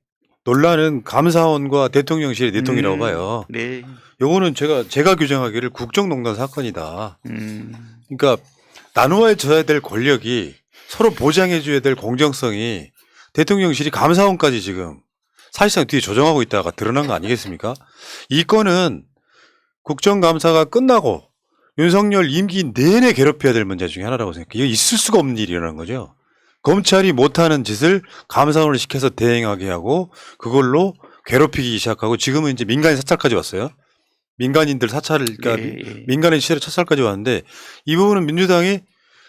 논란은 감사원과 대통령실의 내통이라고 봐요. 네. 요거는 제가 규정하기를 국정농단 사건이다. 그러니까 나누어져야 될 권력이 서로 보장해줘야 될 공정성이 대통령실이 감사원까지 지금 사실상 뒤에 조정하고 있다가 드러난 거 아니겠습니까? 이 건은 국정감사가 끝나고 윤석열 임기 내내 괴롭혀야 될 문제 중에 하나라고 생각해요. 이거 있을 수가 없는 일이라는 거죠. 검찰이 못하는 짓을 감사원을 시켜서 대행하게 하고 그걸로 괴롭히기 시작하고 지금은 이제 민간인 사찰까지 왔어요. 민간인들 사찰을, 그러니까 민간인 시설의 사찰까지 왔는데 이 부분은 민주당이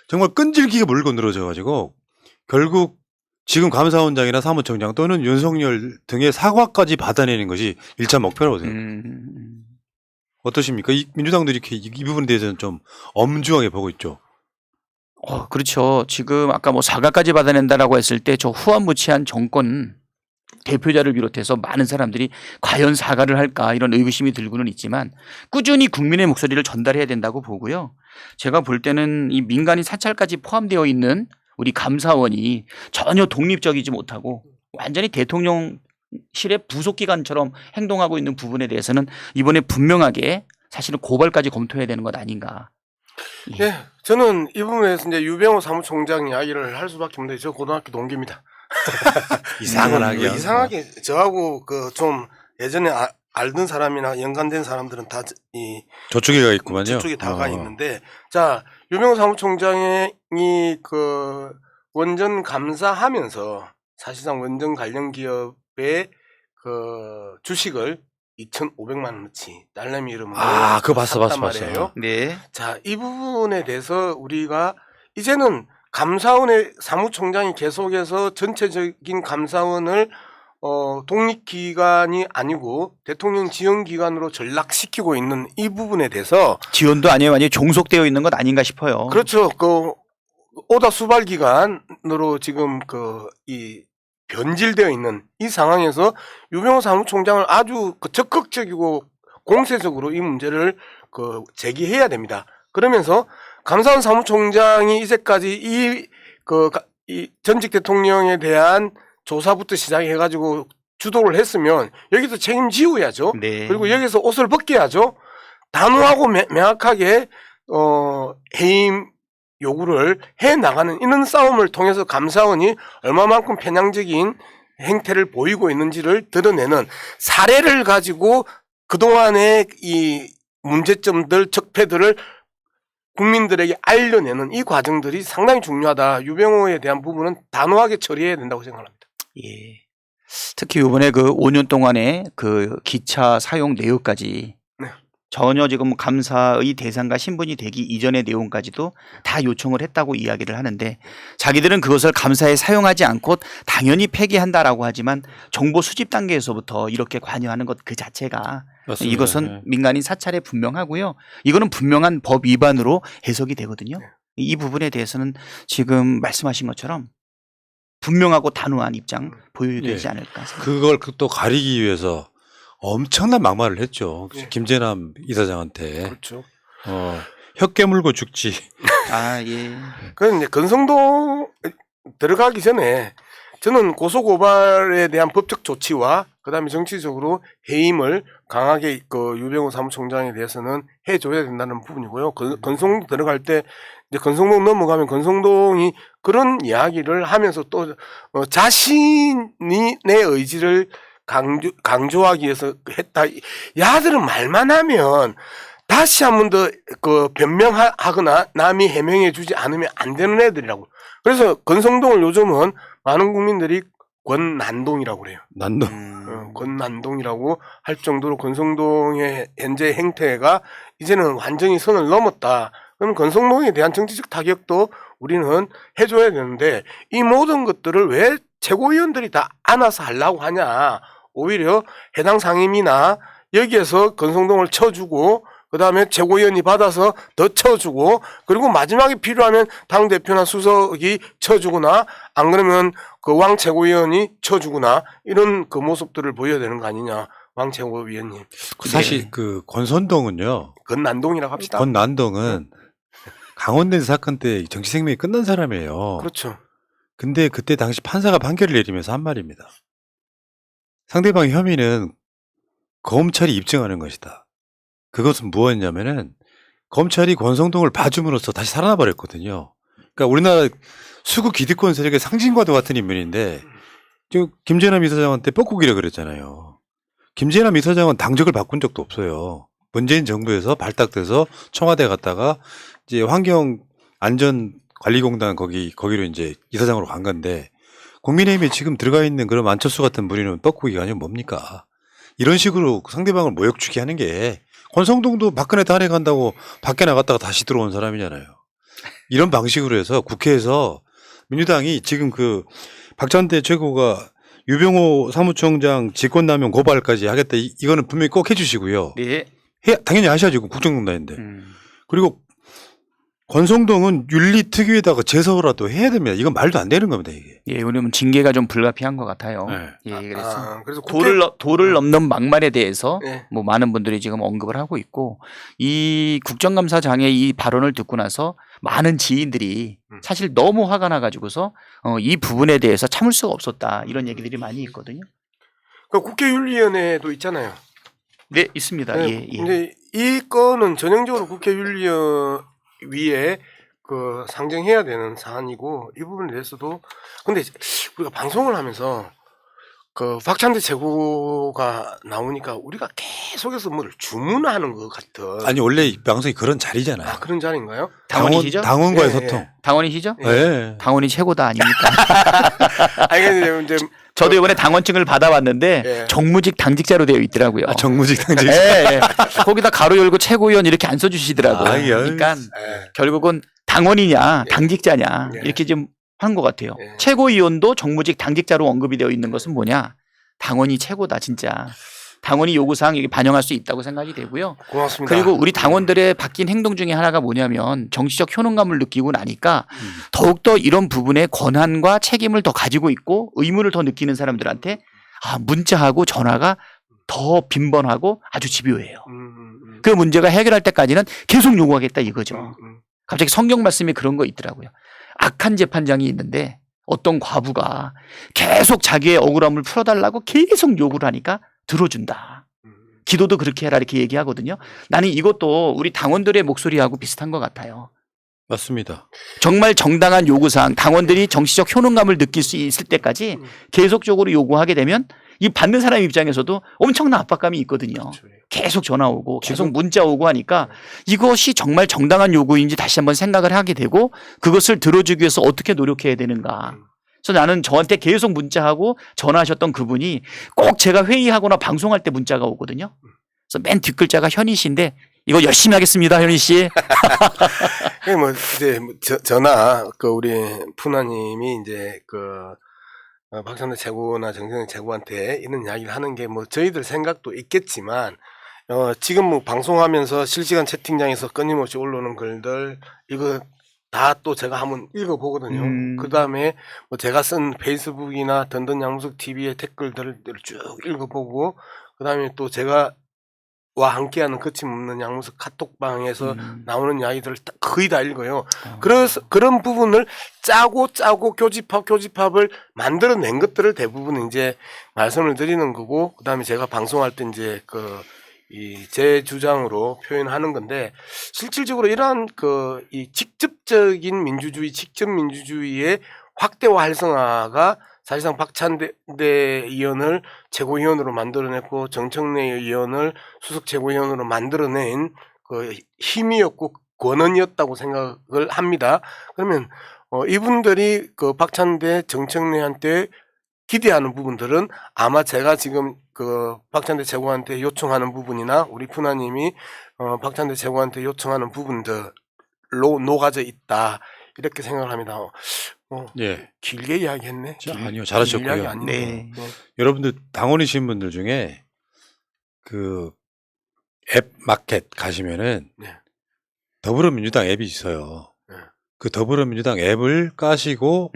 정말 끈질기게 물고 늘어져 가지고 결국 지금 감사원장이나 사무총장 또는 윤석열 등의 사과까지 받아내는 것이 1차 목표라고 생각해요. 어떠십니까? 민주당도 이렇게 이 부분에 대해서는 좀 엄중하게 보고 있죠. 그렇죠. 지금 아까 뭐 사과까지 받아낸다라고 했을 때 저 후한무치한 정권 대표자를 비롯해서 많은 사람들이 과연 사과를 할까 이런 의구심이 들고는 있지만 꾸준히 국민의 목소리를 전달해야 된다고 보고요. 제가 볼 때는 이 민간인 사찰까지 포함되어 있는 우리 감사원이 전혀 독립적이지 못하고 완전히 대통령실의 부속기관처럼 행동하고 있는 부분에 대해서는 이번에 분명하게 사실은 고발까지 검토해야 되는 것 아닌가. 예, 저는 이 부분에서 이제 유병호 사무총장 이야기를 할 수밖에 없는데 저 고등학교 동기입니다. 이상하게 저하고 그 좀 예전에 알던 사람이나 연관된 사람들은 다 저쪽에 가 있구만요. 저쪽에 다가 있는데 자 유병호 사무총장이 그 원전 감사하면서 사실상 원전 관련 기업의 그 주식을 2,500만 원어치 딸내미 이름으로 그거 봤어. 네. 자, 이 부분에 대해서 우리가 이제는 감사원의 사무총장이 계속해서 전체적인 감사원을 독립기관이 아니고 대통령 지원기관으로 전락시키고 있는 이 부분에 대해서 지원도 아니에요. 완전히 종속되어 있는 것 아닌가 싶어요. 그렇죠. 그 오다 수발기관으로 지금 이 변질되어 있는 이 상황에서 유병호 사무총장을 아주 적극적이고 공세적으로 이 문제를 제기해야 됩니다. 그러면서 감사원 사무총장이 이제까지 이 전직 대통령에 대한 조사부터 시작해가지고 주도를 했으면 여기서 책임지어야죠. 네. 그리고 여기서 옷을 벗겨야죠. 단호하고 명확하게 해임 요구를 해 나가는 이런 싸움을 통해서 감사원이 얼마만큼 편향적인 행태를 보이고 있는지를 드러내는 사례를 가지고 그동안의 이 문제점들, 적폐들을 국민들에게 알려내는 이 과정들이 상당히 중요하다. 유병호에 대한 부분은 단호하게 처리해야 된다고 생각합니다. 예. 특히 이번에 그 5년 동안의 그 기차 사용 내역까지 전혀 지금 감사의 대상과 신분이 되기 이전의 내용까지도 다 요청을 했다고 이야기를 하는데 자기들은 그것을 감사에 사용하지 않고 당연히 폐기한다라고 하지만 정보 수집 단계에서부터 이렇게 관여하는 것 그 자체가 맞습니다. 이것은 민간인 사찰에 분명하고요. 이거는 분명한 법 위반으로 해석이 되거든요. 이 부분에 대해서는 지금 말씀하신 것처럼 분명하고 단호한 입장 보여야 되지 예. 않을까 생각합니다. 그걸 또 가리기 위해서 엄청난 막말을 했죠. 예. 김재남 이사장한테. 그렇죠. 혀 깨물고 죽지. 아, 예. 그래서 이제 건성동 들어가기 전에 저는 고소고발에 대한 법적 조치와 그다음에 정치적으로 해임을 강하게 그 유병호 사무총장에 대해서는 해줘야 된다는 부분이고요. 건성동 들어갈 때 이제 건성동 넘어가면 건성동이 그런 이야기를 하면서 또 자신이 내 의지를 강조하기 위해서 했다. 야들은 말만 하면 다시 한 번 더 그 변명하거나 남이 해명해 주지 않으면 안 되는 애들이라고. 그래서 건성동을 요즘은 많은 국민들이 권난동이라고 그래요. 난도. 권난동이라고 할 정도로 건성동의 현재 행태가 이제는 완전히 선을 넘었다. 그럼 건성동에 대한 정치적 타격도 우리는 해줘야 되는데 이 모든 것들을 왜 최고위원들이 다 안아서 하려고 하냐. 오히려 해당 상임이나 여기에서 건성동을 쳐주고 그 다음에 최고위원이 받아서 더 쳐주고 그리고 마지막에 필요하면 당대표나 수석이 쳐주거나 안 그러면 그 왕 최고위원이 쳐주거나 이런 그 모습들을 보여야 되는 거 아니냐. 왕 최고위원님. 사실 그 권선동은요. 건난동이라고 합시다. 권난동은 강원랜드 사건 때 정치 생명이 끝난 사람이에요. 그렇죠. 근데 그때 당시 판사가 판결을 내리면서 한 말입니다. 상대방의 혐의는 검찰이 입증하는 것이다. 그것은 무엇이냐면은 검찰이 권성동을 봐줌으로써 다시 살아나 버렸거든요. 그러니까 우리나라 수구 기득권 세력의 상징과도 같은 인물인데 지금 김재남 이사장한테 뻐꾸기라 그랬잖아요. 김재남 이사장은 당적을 바꾼 적도 없어요. 문재인 정부에서 발탁돼서 청와대 갔다가 이제 환경안전관리공단 거기로 이제 이사장으로 간 건데 국민의힘에 지금 들어가 있는 그런 안철수 같은 분이는 뻐꾸기가 아니면 뭡니까? 이런 식으로 상대방을 모욕주기 하는 게 권성동도 박근혜 탄핵한다고 밖에 나갔다가 다시 들어온 사람이잖아요. 이런 방식으로 해서 국회에서 민주당이 지금 그 박찬대 최고가 유병호 사무총장 직권남용 고발까지 하겠다. 이거는 분명히 꼭 해주시고요. 네. 당연히 하셔야죠. 국정농단인데. 그리고 권성동은 윤리특위에다가 제소라도 해야 됩니다. 이건 말도 안 되는 겁니다. 이게. 예, 우리는 징계가 좀 불가피한 것 같아요. 네. 예, 그래서 그래서 도를 넘는 막말에 대해서 네. 뭐 많은 분들이 지금 언급을 하고 있고 이 국정감사장의 이 발언을 듣고 나서 많은 지인들이 사실 너무 화가 나가지고서 이 부분에 대해서 참을 수가 없었다 이런 얘기들이 많이 있거든요. 그 국회윤리위원회도 있잖아요. 네, 있습니다. 네, 예, 예. 근데 이 건은 전형적으로 국회윤리위에 그 상정해야 되는 사안이고 이 부분에 대해서도 근데 우리가 방송을 하면서 그 박찬대 최고가 나오니까 우리가 계속해서 뭐를 주문하는 것 같은 아니 원래 이 방송이 그런 자리잖아요. 그런 자리인가요? 당원이시죠? 당원과의 예, 소통. 예. 당원이시죠? 예. 네. 당원이 최고다 아닙니까? 아니 근데 이제 저도 이번에 당원증을 받아봤는데 예. 정무직 당직자로 되어 있더라고요. 아, 정무직 당직. 예, 예. 거기다 가로 열고 최고위원 이렇게 안 써주시더라고요. 아, 예. 그러니까 예. 결국은 당원이냐 예. 당직자냐 예. 이렇게 좀 하는 것 같아요. 예. 최고위원도 정무직 당직자로 언급이 되어 있는 것은 뭐냐? 당원이 최고다 진짜. 당원이 요구사항 여기 반영할 수 있다고 생각이 되고요. 고맙습니다. 그리고 우리 당원들의 바뀐 행동 중에 하나가 뭐냐면 정치적 효능감을 느끼고 나니까 더욱더 이런 부분에 권한과 책임을 더 가지고 있고 의무를 더 느끼는 사람들한테 문자하고 전화가 더 빈번하고 아주 집요해요. 그 문제가 해결할 때까지는 계속 요구하겠다 이거죠. 갑자기 성경 말씀에 그런 거 있더라고요. 악한 재판장이 있는데 어떤 과부가 계속 자기의 억울함을 풀어달라고 계속 요구를 하니까 들어준다. 기도도 그렇게 해라 이렇게 얘기하거든요. 나는 이것도 우리 당원들의 목소리하고 비슷한 것 같아요. 맞습니다. 정말 정당한 요구사항 당원들이 정치적 효능감을 느낄 수 있을 때까지 계속적으로 요구하게 되면 이 받는 사람 입장에서도 엄청난 압박감이 있거든요. 계속 전화 오고 계속 문자 오고 하니까 이것이 정말 정당한 요구인지 다시 한번 생각을 하게 되고 그것을 들어주기 위해서 어떻게 노력해야 되는가. 그래서 나는 저한테 계속 문자하고 전화하셨던 그분이 꼭 제가 회의하거나 방송할 때 문자가 오거든요. 그래서 맨 뒷글자가 현희 씨인데 이거 열심히 하겠습니다, 현희 씨. 뭐 이제 전화 그 우리 푸나님이 이제 그 박찬대 최고나 정세영 최고한테 이런 이야기를 하는 게 뭐 저희들 생각도 있겠지만 지금 뭐 방송하면서 실시간 채팅장에서 끊임없이 올라오는 글들 이거 다 또 제가 한번 읽어보거든요. 그 다음에 뭐 제가 쓴 페이스북이나 던던 양무석 TV의 댓글들을 쭉 읽어보고, 그 다음에 또 제가 와 함께하는 거침없는 양무석 카톡방에서 나오는 이야기들을 거의 다 읽어요. 그래서 그런 부분을 짜고 교집합을 만들어낸 것들을 대부분 이제 말씀을 드리는 거고, 그 다음에 제가 방송할 때 이제 제 주장으로 표현하는 건데, 실질적으로 이러한 이 직접적인 민주주의, 직접 민주주의의 확대와 활성화가 사실상 박찬대 의원을 최고위원으로 만들어냈고 정청래 의원을 수석 최고위원으로 만들어낸 그 힘이었고 권한이었다고 생각을 합니다. 그러면 이분들이 그 박찬대 정청래한테 기대하는 부분들은 아마 제가 지금 그 박찬대 최고한테 요청하는 부분이나 우리 푸나님이 박찬대 최고한테 요청하는 부분들로 녹아져 있다, 이렇게 생각을 합니다. 예. 길게 이야기했네. 아니요, 잘하셨고요. 길 이야기 아니네. 네. 여러분들 당원이신 분들 중에 그 앱 마켓 가시면은 네. 더불어민주당 앱이 있어요. 네. 그 더불어민주당 앱을 까시고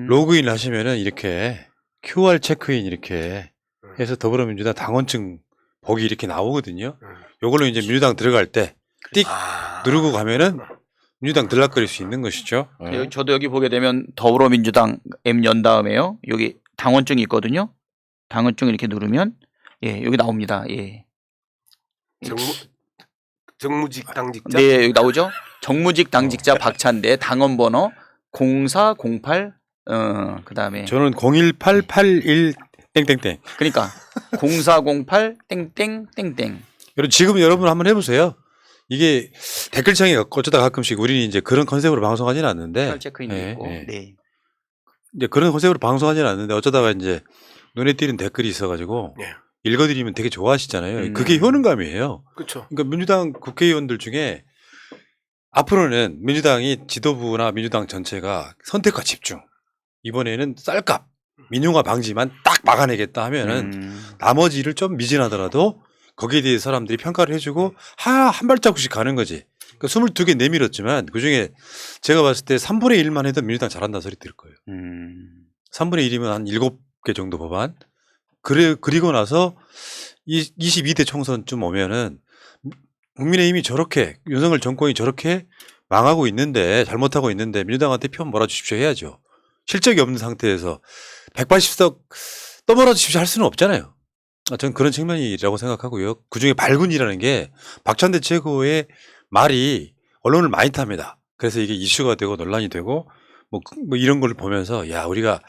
로그인 하시면은 이렇게 QR 체크인 이렇게 해서 더불어민주당 당원증 보기 이렇게 나오거든요. 요걸로 이제 민주당 들어갈 때 띡 누르고 가면은 민주당 들락거릴 수 있는 것이죠. 저도 여기 보게 되면 더불어민주당 앱 연 다음에요. 여기 당원증이 있거든요. 당원증 이렇게 누르면 예, 여기 나옵니다. 예. 정무직 당직자. 네, 여기 나오죠. 정무직 당직자 박찬대 당원 번호 0408 그다음에 저는 01881 땡땡땡. 그러니까 0408 땡땡땡땡. 지금 여러분 한번 해보세요. 이게 댓글창에 어쩌다 가끔씩 우리는 이제 그런 컨셉으로 방송하지는 않는데, QR 체크인도 있고. 네. 이제 그런 컨셉으로 방송하지는 않는데 어쩌다가 이제 눈에 띄는 댓글이 있어가지고 네. 읽어드리면 되게 좋아하시잖아요. 그게 효능감이에요. 그렇죠. 그러니까 민주당 국회의원들 중에 앞으로는 민주당이 지도부나 민주당 전체가 선택과 집중, 이번에는 쌀값, 민영화 방지만 딱 막아내겠다 하면은 나머지를 좀 미진하더라도 거기에 대해 사람들이 평가를 해주고 한 발자국씩 가는 거지. 그러니까 22개 내밀었지만 그중에 제가 봤을 때 3분의 1만 해도 민주당 잘한다는 소리 들을 거예요. 3분의 1이면 한 7개 정도 법안. 그리고 나서 22대 총선쯤 오면은 국민의힘이 저렇게, 윤석열 정권이 저렇게 망하고 있는데, 잘못하고 있는데 민주당한테 표 몰아주십시오 해야죠. 실적이 없는 상태에서 180석 떠몰아주십시오 할 수는 없잖아요. 저는 그런 측면이라고 생각하고요. 그중에 발군이라는 게 박찬대 최고의 말이 언론을 많이 탑니다. 그래서 이게 이슈가 되고 논란이 되고 뭐 이런 걸 보면서 야, 우리가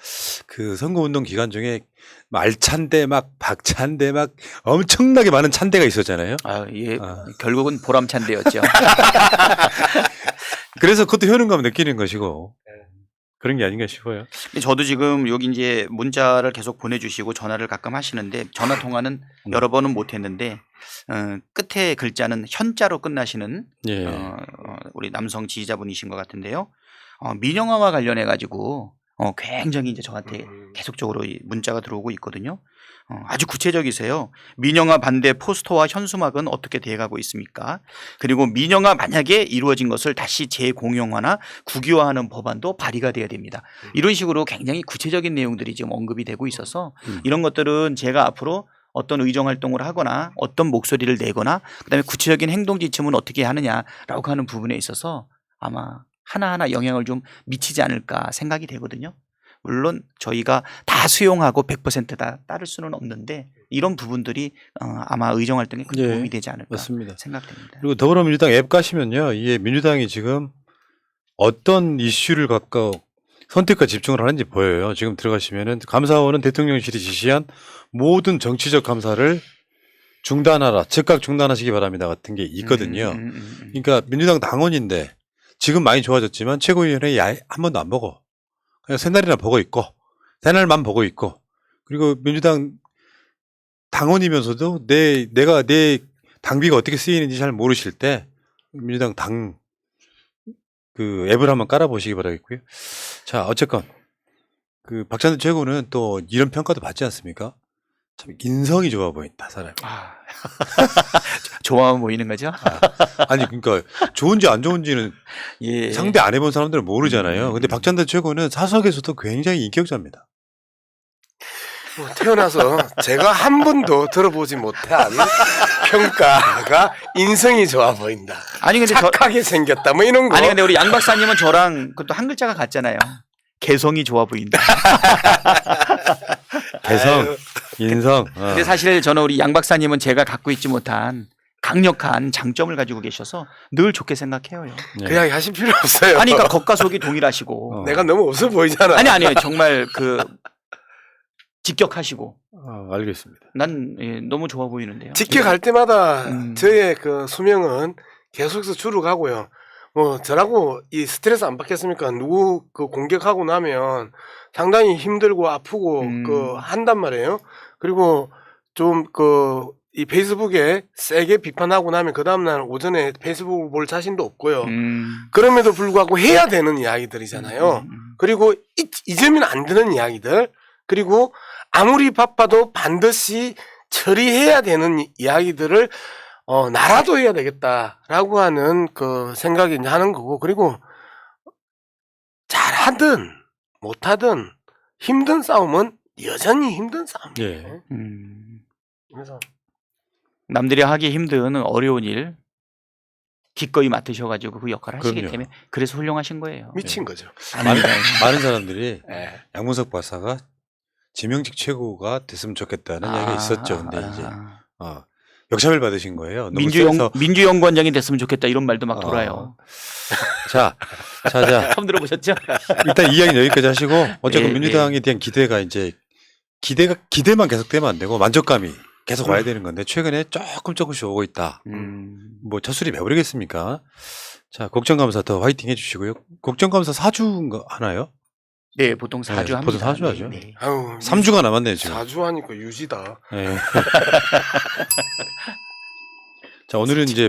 그 선거운동 기간 중에 말찬대 막 박찬대 막 엄청나게 많은 찬대가 있었잖아요. 예. 결국은 보람찬대였죠. 그래서 그것도 효능감을 느끼는 것이고 그런 게 아닌가 싶어요. 근데 저도 지금 여기 이제 문자를 계속 보내주시고 전화를 가끔 하시는데 전화 통화는 여러 번은 못했는데 끝에 글자는 현자로 끝나시는 예. 우리 남성 지지자분이신 것 같은데요. 민영화와 관련해 가지고 굉장히 이제 저한테 계속적으로 문자가 들어오고 있거든요. 아주 구체적이세요. 민영화 반대 포스터와 현수막은 어떻게 돼가고 있습니까? 그리고 민영화 만약에 이루어진 것을 다시 재공용화나 국유화하는 법안도 발의가 돼야 됩니다. 이런 식으로 굉장히 구체적인 내용들이 지금 언급이 되고 있어서 이런 것들은 제가 앞으로 어떤 의정활동을 하거나 어떤 목소리를 내거나 그다음에 구체적인 행동 지침은 어떻게 하느냐라고 하는 부분에 있어서 아마 하나하나 영향을 좀 미치지 않을까 생각이 되거든요. 물론 저희가 다 수용하고 100%다 따를 수는 없는데 이런 부분들이 아마 의정활동에 큰 도움이 되지 않을까 맞습니다. 생각됩니다. 그리고 더불어민주당 앱 가시면요. 이게 민주당이 지금 어떤 이슈를 갖고 선택과 집중을 하는지 보여요. 지금 들어가시면은 감사원은 대통령실이 지시한 모든 정치적 감사를 중단하라, 즉각 중단하시기 바랍니다 같은 게 있거든요. 그러니까 민주당 당원인데 지금 많이 좋아졌지만 최고위원회 한 번도 안 보고 그냥 새날이나 보고 있고 새날만 보고 있고 그리고 민주당 당원이면서도 내가 내 당비가 어떻게 쓰이는지 잘 모르실 때 민주당 그 앱을 한번 깔아보시기 바라겠고요. 자, 어쨌건 그 박찬대 최고는 또 이런 평가도 받지 않습니까? 참 인성이 좋아 보인다 사람이. 아. 좋아만 보이는 거죠? 아니 그러니까 좋은지 안 좋은지는 예. 상대 안 해본 사람들은 모르잖아요. 근데 박찬대 최고는 사석에서도 굉장히 인격자입니다. 뭐 태어나서 제가 한 번도 들어보지 못한 평가가 인성이 좋아 보인다. 아니 근데 착하게 생겼다. 뭐 이런 거. 아니 근데 우리 양 박사님은 저랑 그것도 한 글자가 같잖아요. 개성이 좋아 보인다. 개성, 아유. 인성. 근데 사실 저는 우리 양 박사님은 제가 갖고 있지 못한 강력한 장점을 가지고 계셔서 늘 좋게 생각해요. 네. 그 이야기 하실 필요 없어요. 아니 그러니까 겉과 속이 동일하시고. 내가 너무 없어 보이잖아. 아니요 정말 그 직격하시고. 알겠습니다. 난 너무 좋아 보이는데요. 직격할 때마다 음. 저의 그 수명은 계속해서 줄어가고요. 뭐 저라고 이 스트레스 안 받겠습니까? 누구 그 공격하고 나면 상당히 힘들고 아프고 그 한단 말이에요. 그리고 좀 그 이 페이스북에 세게 비판하고 나면 그 다음날 오전에 페이스북을 볼 자신도 없고요. 그럼에도 불구하고 해야 되는 이야기들이잖아요. 그리고 잊으면 안 되는 이야기들. 그리고 아무리 바빠도 반드시 처리해야 되는 이야기들을 나라도 해야 되겠다라고 하는 그 생각이 이제 하는 거고, 그리고 잘하든 못하든 힘든 싸움은 여전히 힘든 싸움이에요. 예. 그래서 남들이 하기 힘든 어려운 일 기꺼이 맡으셔가지고 그 역할을 하시기 그럼요. 때문에 그래서 훌륭하신 거예요. 미친 거죠. 많은 사람들이 예. 양문석 박사가 지명직 최고가 됐으면 좋겠다는 이야기가 있었죠. 근데 이제 역삼을 받으신 거예요. 너무 세서. 민주연구원장이 됐으면 좋겠다 이런 말도 막 돌아요. 자. 처음 들어보셨죠? 일단 이야기 여기까지 하시고 어쨌든 예, 민주당에 대한 기대가 이제 기대만 계속되면 안 되고 만족감이 계속 와야 되는 건데 최근에 조금씩 오고 있다. 뭐 첫 술이 배부르겠습니까? 자, 국정감사 더 화이팅 해주시고요. 국정감사 4주 하나요? 네, 보통 4주 네, 합니다. 보통 4주 하죠. 네. 아유, 3주가 남았네요 지금. 4주 하니까 유지다. 네. 자, 오늘은 이제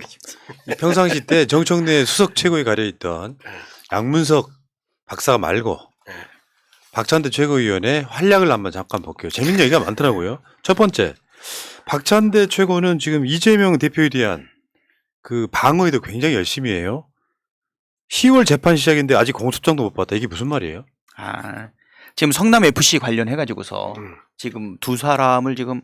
평상시 때 정청래 수석 최고에 가려있던 양문석 박사가 말고 박찬대 최고위원의 활약을 한번 잠깐 볼게요. 재밌는 얘기가 많더라고요. 첫 번째, 박찬대 최고는 지금 이재명 대표에 대한 그 방어에도 굉장히 열심히 해요. 10월 재판 시작인데 아직 공소장도 못 봤다. 이게 무슨 말이에요? 지금 성남 FC 관련해 가지고서 지금 두 사람을 지금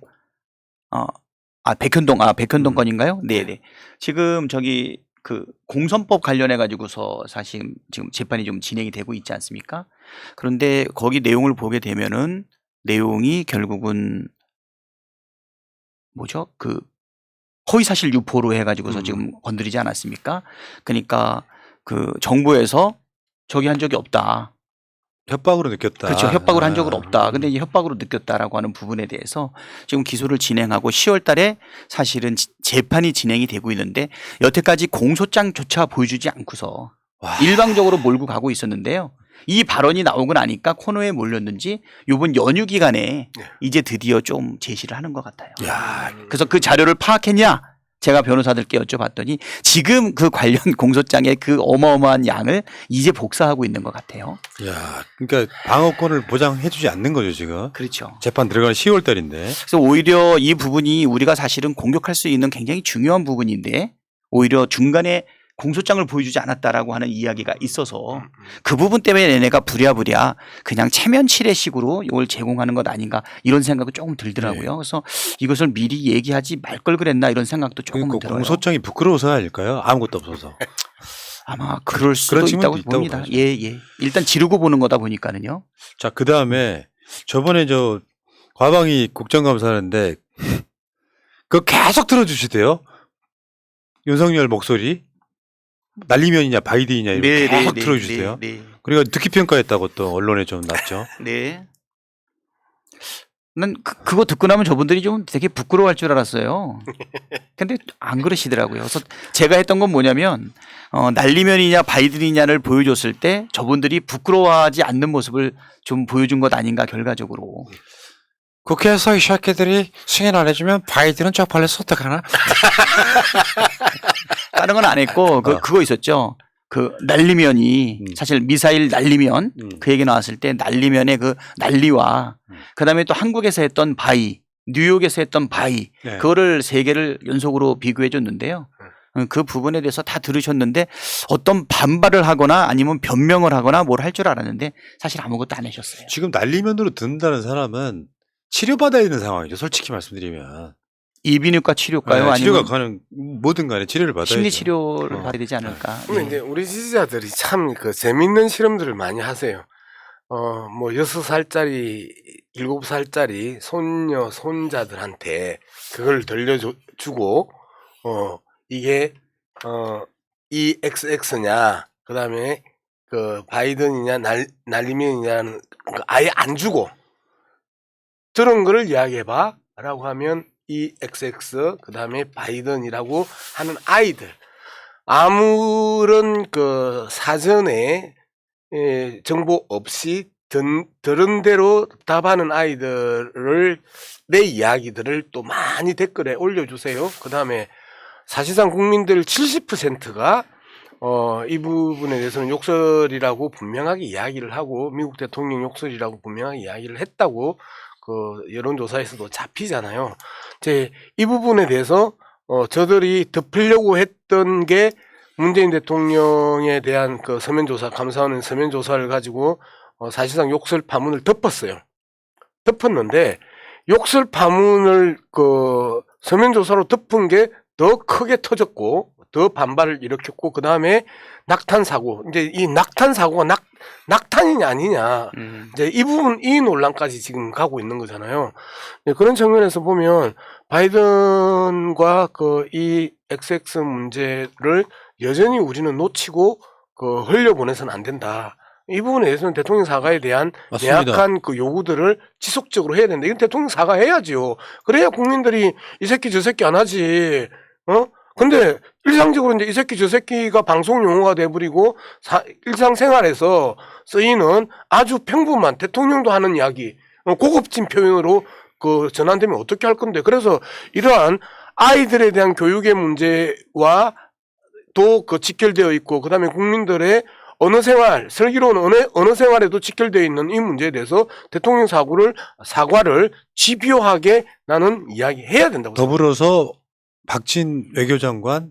백현동 건인가요? 네. 지금 저기 그 공선법 관련해 가지고서 사실 지금 재판이 좀 진행이 되고 있지 않습니까? 그런데 거기 내용을 보게 되면은 내용이 결국은 뭐죠? 그 허위사실 유포로 해 가지고서 지금 건드리지 않았습니까? 그러니까 그 정부에서 저기 한 적이 없다. 협박으로 느꼈다. 그렇죠. 협박을 한 적은 없다. 근데 이제 협박으로 느꼈다라고 하는 부분에 대해서 지금 기소를 진행하고 10월 달에 사실은 재판이 진행이 되고 있는데 여태까지 공소장조차 보여주지 않고서 일방적으로 몰고 가고 있었는데요. 이 발언이 나오고 나니까 코너에 몰렸는지 이번 연휴 기간에 이제 드디어 좀 제시를 하는 것 같아요. 그래서 그 자료를 파악했냐? 제가 변호사들께 여쭤봤더니 지금 그 관련 공소장의 그 어마어마한 양을 이제 복사하고 있는 것 같아요. 야, 그러니까 방어권을 보장해주지 않는 거죠 지금. 그렇죠. 재판 들어가는 10월 달인데. 그래서 오히려 이 부분이 우리가 사실은 공격할 수 있는 굉장히 중요한 부분인데 오히려 중간에 공소장을 보여주지 않았다라고 하는 이야기가 있어서 그 부분 때문에 얘네가 부랴부랴 그냥 체면 치레식으로 이걸 제공하는 것 아닌가 이런 생각이 조금 들더라고요. 그래서 이것을 미리 얘기하지 말 걸 그랬나 이런 생각도 조금 그러니까 들어요. 공소장이 부끄러워서 아닐까요? 아무것도 없어서. 아마 그럴 수도 그런 있다고 측면도 있다고 봅니다. 봐야죠. 예. 일단 지르고 보는 거다 보니까는요. 자, 그 다음에 저번에 저 과방위 국정감사하는데 그거 계속 들어주시대요. 윤석열 목소리. 날리면이냐 바이든이냐 이렇게 계속 들어주세요. 네. 그리고 듣기 평가했다고 또 언론에 좀 났죠. 네. 난 그거 듣고 나면 저분들이 좀 되게 부끄러워할 줄 알았어요. 근데 안 그러시더라고요. 그래서 제가 했던 건 뭐냐면 날리면이냐 바이든이냐를 보여줬을 때 저분들이 부끄러워하지 않는 모습을 좀 보여준 것 아닌가 결과적으로. 국회에서 이 새끼들이 승인 안 해주면 바이든은 쪽팔려서 어떡하나? 다른 건 안 했고 그거 있었죠. 그 날리면이 사실 미사일 날리면 그 얘기 나왔을 때 날리면의 그 난리와 그다음에 또 한국에서 했던 바이 뉴욕에서 했던 바이 네. 그거를 세 개를 연속으로 비교해 줬는데요. 그 부분에 대해서 다 들으셨는데 어떤 반발을 하거나 아니면 변명을 하거나 뭘 할 줄 알았는데 사실 아무것도 안 하셨어요. 지금 난리면으로 듣는다는 사람은 치료받아야 되는 상황이죠. 솔직히 말씀드리면. 이비인후과 치료일까요? 네, 치료가 아니면 가능 뭐든 간에 치료를 받아야죠. 심리 치료를 어. 받아야 되지 않을까? 근데 네. 이제 우리 지지자들이 참 그 재밌는 실험들을 많이 하세요. 뭐 6살짜리, 7살짜리 손녀, 손자들한테 그걸 들려주고 이게 이 XX냐, 그다음에 그 바이든이냐, 날리면이냐는 아예 안 주고 저런 거를 이야기해봐라고 하면 이 XX 그다음에 바이든이라고 하는 아이들 아무런 그 사전에 정보 없이 들은 대로 답하는 아이들을 내 이야기들을 또 많이 댓글에 올려주세요. 그 다음에 사실상 국민들 70%가 이 부분에 대해서는 욕설이라고 분명하게 이야기를 하고 미국 대통령 욕설이라고 분명하게 이야기를 했다고 그 여론조사에서도 잡히잖아요. 이제 이 부분에 대해서 저들이 덮으려고 했던 게 문재인 대통령에 대한 그 서면조사, 감사원의 서면조사를 가지고 사실상 욕설 파문을 덮었어요. 덮었는데 욕설 파문을 그 서면조사로 덮은 게 더 크게 터졌고 더 반발을 일으켰고 그 다음에 낙탄 사고, 이제 이 낙탄 사고가 낙탄이냐 아니냐, 이제 이 부분 이 논란까지 지금 가고 있는 거잖아요. 그런 측면에서 보면 바이든과 그 이 XX 문제를 여전히 우리는 놓치고 그 흘려보내서는 안 된다. 이 부분에 대해서는 대통령 사과에 대한 맞습니다. 명확한 그 요구들을 지속적으로 해야 된다. 이건 대통령 사과해야지요. 그래야 국민들이 이 새끼 저 새끼 안 하지. 근데 일상적으로 이제 이 새끼 저 새끼가 방송 용어가 돼버리고 일상생활에서 쓰이는 아주 평범한 대통령도 하는 이야기, 고급진 표현으로 그 전환되면 어떻게 할 건데. 그래서 이러한 아이들에 대한 교육의 문제와 또 그 직결되어 있고 그다음에 국민들의 언어 생활, 슬기로운 언어 생활에도 직결되어 있는 이 문제에 대해서 대통령 사과를 집요하게 나는 이야기해야 된다고 생각합니다. 더불어서 박진 외교장관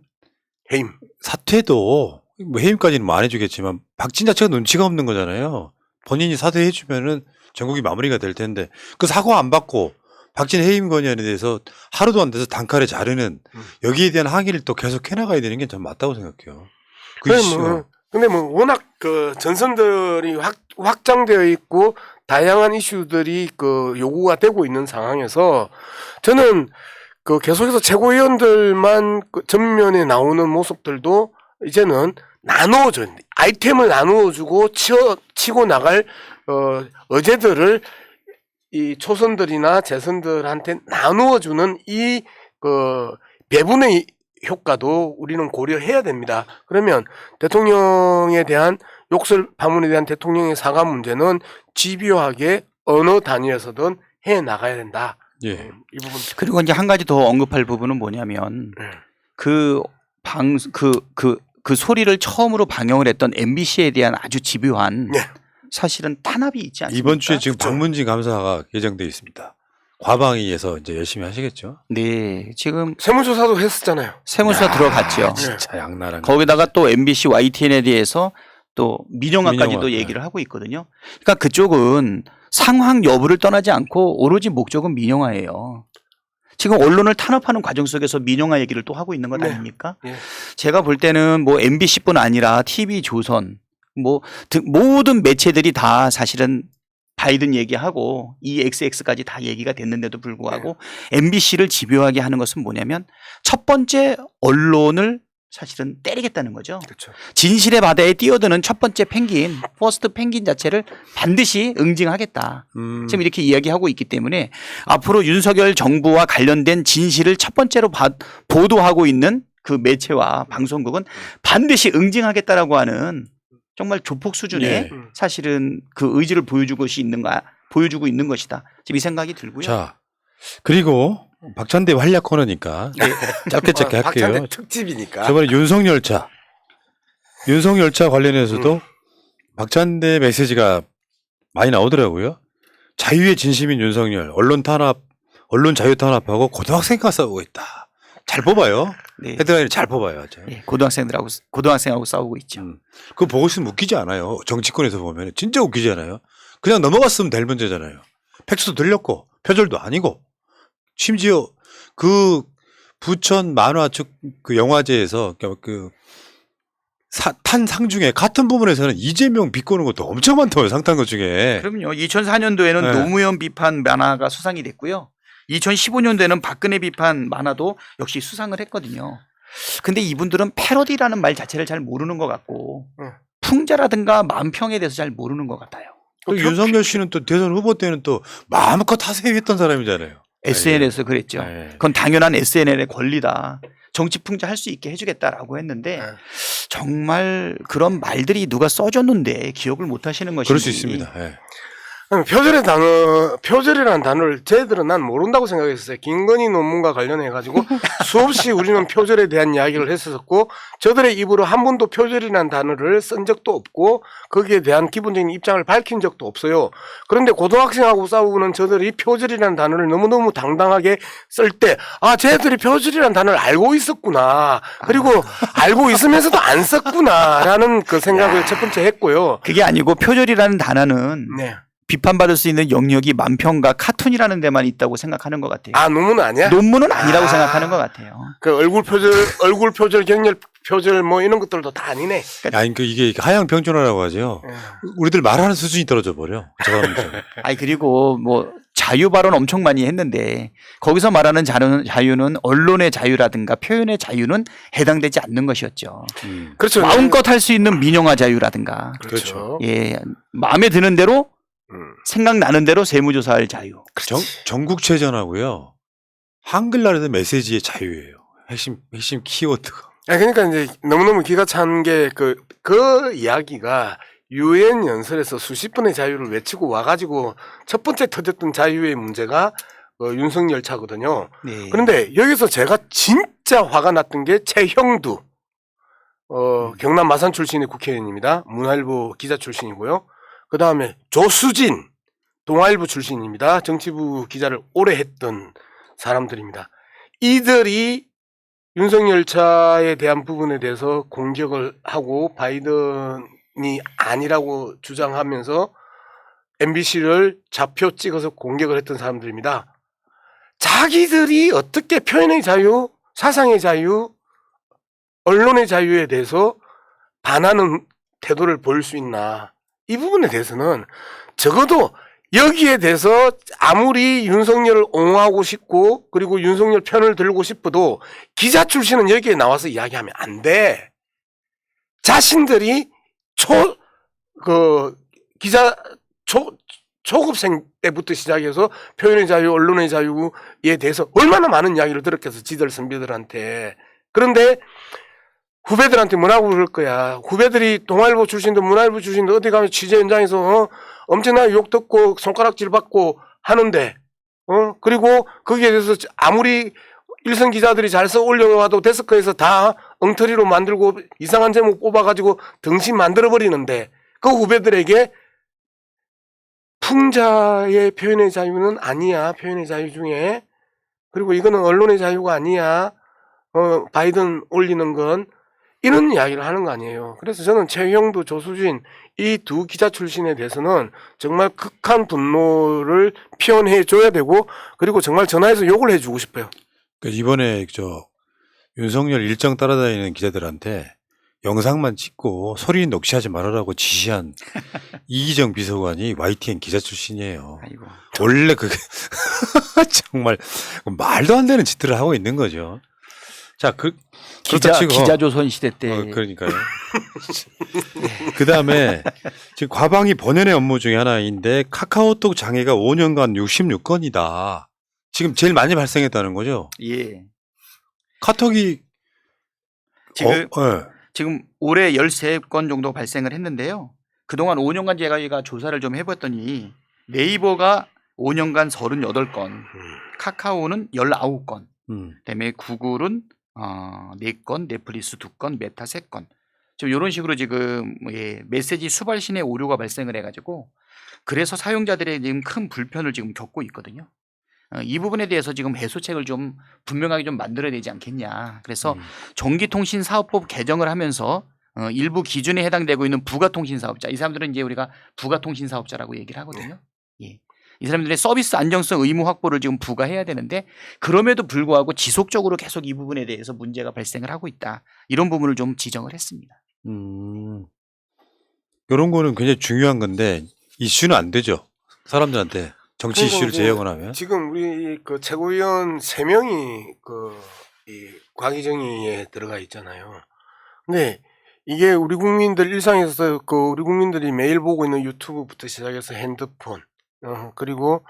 해임. 사퇴도 뭐 해임까지는 뭐 안 해주겠지만 박진 자체가 눈치가 없는 거잖아요. 본인이 사퇴해주면은 전국이 마무리가 될 텐데 그 사과 안 받고 박진 해임 건의안에 대해서 하루도 안 돼서 단칼에 자르는 여기에 대한 항의를 또 계속 해나가야 되는 게 전 맞다고 생각해요. 그 이슈가. 근데 뭐 워낙 그 전선들이 확장되어 있고 다양한 이슈들이 그 요구가 되고 있는 상황에서 저는 그 계속해서 최고위원들만 그 전면에 나오는 모습들도 이제는 나누어줘. 아이템을 나누어주고 치고 나갈 어제들을 이 초선들이나 재선들한테 나누어주는 이 그 배분의 효과도 우리는 고려해야 됩니다. 그러면 대통령에 대한 욕설 파문에 대한 대통령의 사과 문제는 집요하게 어느 단위에서든 해 나가야 된다. 예. 이 부분. 그리고 이제 한 가지 더 언급할 부분은 뭐냐면 그 소리를 처음으로 방영을 했던 MBC에 대한 아주 집요한 네. 사실은 탄압이 있지 않습니까? 이번 주에 지금 그렇죠. 박문진 감사가 예정돼 있습니다. 과방위에서 이제 열심히 하시겠죠. 네, 지금 세무조사도 했었잖아요. 세무조사 들어갔죠. 진짜 양나란. 거기다가 또 MBC YTN에 대해서 또 민영화까지도 민영화, 얘기를 하고 있거든요. 그러니까 그쪽은 상황 여부를 떠나지 않고 오로지 목적은 민영화예요. 지금 언론을 탄압하는 과정 속에서 민영화 얘기를 또 하고 있는 것 네. 아닙니까? 예. 제가 볼 때는 뭐 MBC뿐 아니라 TV조선 뭐 모든 매체들이 다 사실은 바이든 얘기하고 이 XX까지 다 얘기가 됐는데도 불구하고 MBC를 집요하게 하는 것은 뭐냐면 첫 번째 언론을 사실은 때리겠다는 거죠. 그렇죠. 진실의 바다에 뛰어드는 첫 번째 펭귄, 퍼스트 펭귄 자체를 반드시 응징하겠다. 지금 이렇게 이야기하고 있기 때문에 앞으로 윤석열 정부와 관련된 진실을 첫 번째로 보도하고 있는 그 매체와 방송국은 반드시 응징하겠다라고 하는 정말 조폭 수준의 네. 사실은 그 의지를 보여주고 있는 것이다. 지금 이 생각이 들고요. 자, 그리고 박찬대 활약 코너니까 짧게 할게요. 박찬대 특집이니까. 저번에 윤석열차 관련해서도 박찬대 메시지가 많이 나오더라고요. 자유의 진심인 윤석열, 언론 탄압 언론 자유 탄압하고 고등학생과 싸우고 있다. 잘 뽑아요. 네. 헤드라인을 잘 뽑아요. 아주. 네, 고등학생하고 싸우고 있죠. 그거 보고 있으면 웃기지 않아요. 정치권에서 보면 진짜 웃기지 않아요. 그냥 넘어갔으면 될 문제잖아요. 팩트도 들렸고 표절도 아니고 심지어 그 부천 만화 그 영화제에서 탄 상 중에 같은 부분에서는 이재명 비꼬는 것도 엄청 많더라고요. 상탄 것 중에. 그럼요. 2004년도에는 네. 노무현 비판 만화가 수상이 됐고요. 2015년도에는 박근혜 비판 만화도 역시 수상을 했거든요. 근데 이분들은 패러디라는 말 자체를 잘 모르는 것 같고 풍자라든가 만평에 대해서 잘 모르는 것 같아요. 그 윤석열 씨는 또 대선 후보 때는 또 마음껏 하세요했던 사람이잖아요. SNS에서 그랬죠. 네. 그건 당연한 SNL의 권리다. 정치 풍자 할 수 있게 해주겠다라고 했는데 정말 그런 말들이 누가 써줬는데 기억을 못 하시는 것인지. 그럴 수 있습니다. 예. 표절이라는 단어를 쟤들은 난 모른다고 생각했어요. 김건희 논문과 관련해가지고 수없이 우리는 표절에 대한 이야기를 했었고 저들의 입으로 한 번도 표절이라는 단어를 쓴 적도 없고 거기에 대한 기본적인 입장을 밝힌 적도 없어요. 그런데 고등학생하고 싸우는 저들이 표절이라는 단어를 너무너무 당당하게 쓸 때 쟤들이 표절이라는 단어를 알고 있었구나. 그리고 알고 있으면서도 안 썼구나라는 그 생각을 첫 번째 했고요. 그게 아니고 표절이라는 단어는 네. 비판받을 수 있는 영역이 만평과 카툰이라는 데만 있다고 생각하는 것 같아요. 논문 아니야? 논문은 아니라고 생각하는 것 같아요. 그 얼굴 표절, 경렬 표절 뭐 이런 것들도 다 아니네. 아니 이게 하향 평준화라고 하죠. 우리들 말하는 수준이 떨어져 버려. 아니 그리고 뭐 자유 발언 엄청 많이 했는데 거기서 말하는 자유는 언론의 자유라든가 표현의 자유는 해당되지 않는 것이었죠. 그렇죠. 마음껏 할 수 있는 민영화 자유라든가. 그렇죠. 예, 마음에 드는 대로 생각나는 대로 세무조사할 자유. 전국체전하고요. 한글날에도 메시지의 자유예요. 핵심 키워드가. 그러니까 이제 너무너무 기가 찬 게 그 이야기가 유엔 연설에서 수십 번의 자유를 외치고 와가지고 첫 번째 터졌던 자유의 문제가 윤석열차거든요. 네. 그런데 여기서 제가 진짜 화가 났던 게 최형두 경남 마산 출신의 국회의원입니다. 문화일보 기자 출신이고요. 그 다음에 조수진 동아일보 출신입니다. 정치부 기자를 오래 했던 사람들입니다. 이들이 윤석열차에 대한 부분에 대해서 공격을 하고 바이든이 아니라고 주장하면서 MBC를 좌표 찍어서 공격을 했던 사람들입니다. 자기들이 어떻게 표현의 자유, 사상의 자유, 언론의 자유에 대해서 반하는 태도를 보일 수 있나. 이 부분에 대해서는 적어도 여기에 대해서 아무리 윤석열을 옹호하고 싶고 그리고 윤석열 편을 들고 싶어도 기자 출신은 여기에 나와서 이야기하면 안 돼. 자신들이 초급생 때부터 시작해서 표현의 자유, 언론의 자유에 대해서 얼마나 많은 이야기를 들었겠어, 지들 선배들한테. 그런데 후배들한테 뭐라고 그럴 거야. 후배들이 동아일보 출신도 문화일보 출신도 어디 가면 취재 현장에서 엄청나게 욕 듣고 손가락질 받고 하는데 그리고 거기에 대해서 아무리 일선 기자들이 잘 써 올려와도 데스크에서 다 엉터리로 만들고 이상한 제목 뽑아가지고 등신 만들어버리는데 그 후배들에게 풍자의 표현의 자유는 아니야. 표현의 자유 중에. 그리고 이거는 언론의 자유가 아니야. 바이든 올리는 건 이런 이야기를 하는 거 아니에요. 그래서 저는 최형두, 조수진 이 두 기자 출신에 대해서는 정말 극한 분노를 표현해 줘야 되고 그리고 정말 전화해서 욕을 해주고 싶어요. 이번에 윤석열 일정 따라다니는 기자들한테 영상만 찍고 소리는 녹취하지 말아라고 지시한 이기정 비서관이 YTN 기자 출신이에요. 아이고. 원래 그게 정말 말도 안 되는 짓들을 하고 있는 거죠. 자, 기자조선 시대 때. 그러니까요. 그 다음에 지금 과방위 번연의 업무 중에 하나인데 카카오톡 장애가 5년간 66건이다. 지금 제일 많이 발생했다는 거죠. 예. 카톡이 지금 올해 13건 정도 발생을 했는데요. 그동안 5년간 제가 조사를 좀 해봤더니 네이버가 5년간 38건, 카카오는 19건, 그다음에 구글은 4건, 넷플릭스 2건, 메타 3건. 지금 이런 식으로 지금 메시지 수발신의 오류가 발생을 해가지고 그래서 사용자들의 지금 큰 불편을 지금 겪고 있거든요. 이 부분에 대해서 지금 해소책을 좀 분명하게 좀 만들어야 되지 않겠냐. 그래서 전기통신사업법 개정을 하면서 일부 기준에 해당되고 있는 부가통신사업자, 이 사람들은 이제 우리가 부가통신사업자라고 얘기를 하거든요. 예. 이 사람들의 서비스 안정성 의무 확보를 지금 부과해야 되는데 그럼에도 불구하고 지속적으로 계속 이 부분에 대해서 문제가 발생을 하고 있다. 이런 부분을 좀 지적을 했습니다. 이런 거는 굉장히 중요한 건데 이슈는 안 되죠. 사람들한테 정치 그리고 이슈를 이제 제공을 하면. 지금 우리 그 최고위원 3명이 이 과기정의에 들어가 있잖아요. 근데 이게 우리 국민들 일상에서 우리 국민들이 매일 보고 있는 유튜브부터 시작해서 핸드폰, 그리고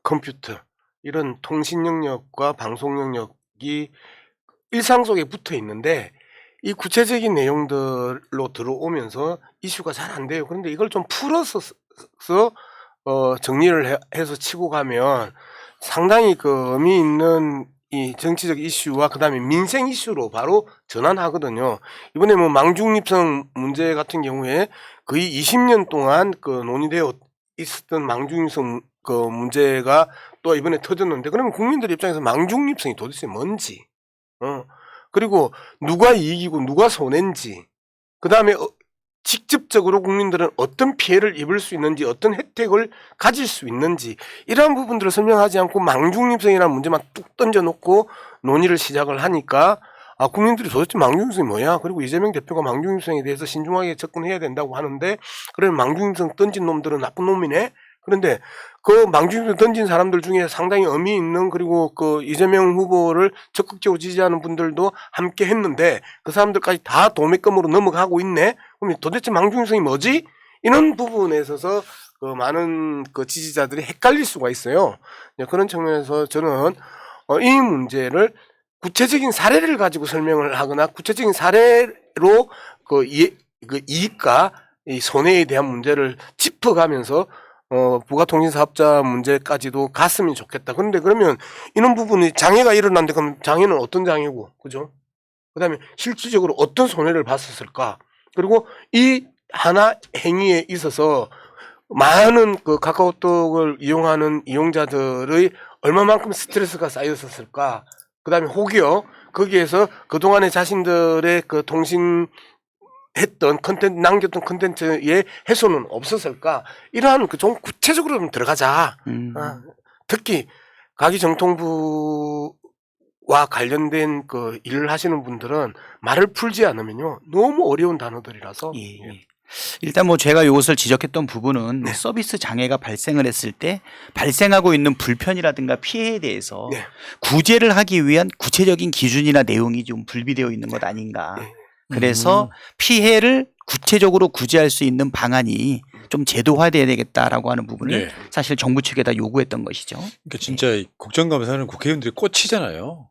컴퓨터 이런 통신 영역과 방송 영역이 일상 속에 붙어 있는데 이 구체적인 내용들로 들어오면서 이슈가 잘 안 돼요. 그런데 이걸 좀 풀어서 정리를 해서 치고 가면 상당히 의미 있는 이 정치적 이슈와 그다음에 민생 이슈로 바로 전환하거든요. 이번에 뭐 망중립성 문제 같은 경우에 거의 20년 동안 논의되어 있었던 망중립성 문제가 또 이번에 터졌는데 그러면 국민들 입장에서 망중립성이 도대체 뭔지, 그리고 누가 이익이고 누가 손해인지, 그다음에 직접적으로 국민들은 어떤 피해를 입을 수 있는지, 어떤 혜택을 가질 수 있는지, 이러한 부분들을 설명하지 않고 망중립성이라는 문제만 뚝 던져놓고 논의를 시작을 하니까 국민들이 도대체 망중립성이 뭐야? 그리고 이재명 대표가 망중립성에 대해서 신중하게 접근해야 된다고 하는데 그러면 망중립성 던진 놈들은 나쁜 놈이네? 그런데 그 망중립성 던진 사람들 중에 상당히 의미 있는, 그리고 이재명 후보를 적극적으로 지지하는 분들도 함께 했는데 그 사람들까지 다 도매금으로 넘어가고 있네? 그럼 도대체 망중립성이 뭐지? 이런 부분에 있어서 많은 지지자들이 헷갈릴 수가 있어요. 그런 측면에서 저는 이 문제를 구체적인 사례를 가지고 설명을 하거나 구체적인 사례로 이익과 이 손해에 대한 문제를 짚어가면서 부가통신사업자 문제까지도 갔으면 좋겠다. 그런데 그러면 이런 부분이 장애가 일어났는데 그럼 장애는 어떤 장애고, 그죠? 그 다음에 실질적으로 어떤 손해를 봤었을까? 그리고 이 하나 행위에 있어서 많은 카카오톡을 이용하는 이용자들의 얼마만큼 스트레스가 쌓였었을까? 그 다음에 혹여 거기에서 그동안에 자신들의 했던 컨텐츠, 남겼던 컨텐츠의 해소는 없었을까? 이러한 좀 구체적으로 좀 들어가자. 특히 가기정통부와 관련된 일을 하시는 분들은 말을 풀지 않으면요 너무 어려운 단어들이라서. 예. 일단 뭐 제가 이것을 지적했던 부분은 네. 서비스 장애가 발생을 했을 때 발생하고 있는 불편이라든가 피해에 대해서 네. 구제를 하기 위한 구체적인 기준이나 내용이 좀 불비되어 있는 것 아닌가. 네. 그래서 피해를 구체적으로 구제할 수 있는 방안이 좀 제도화돼야 되겠다라고 하는 부분을 네. 사실 정부 측에다 요구했던 것이죠. 그러니까 진짜 이 국정감사는 국회의원들이 꽂히잖아요.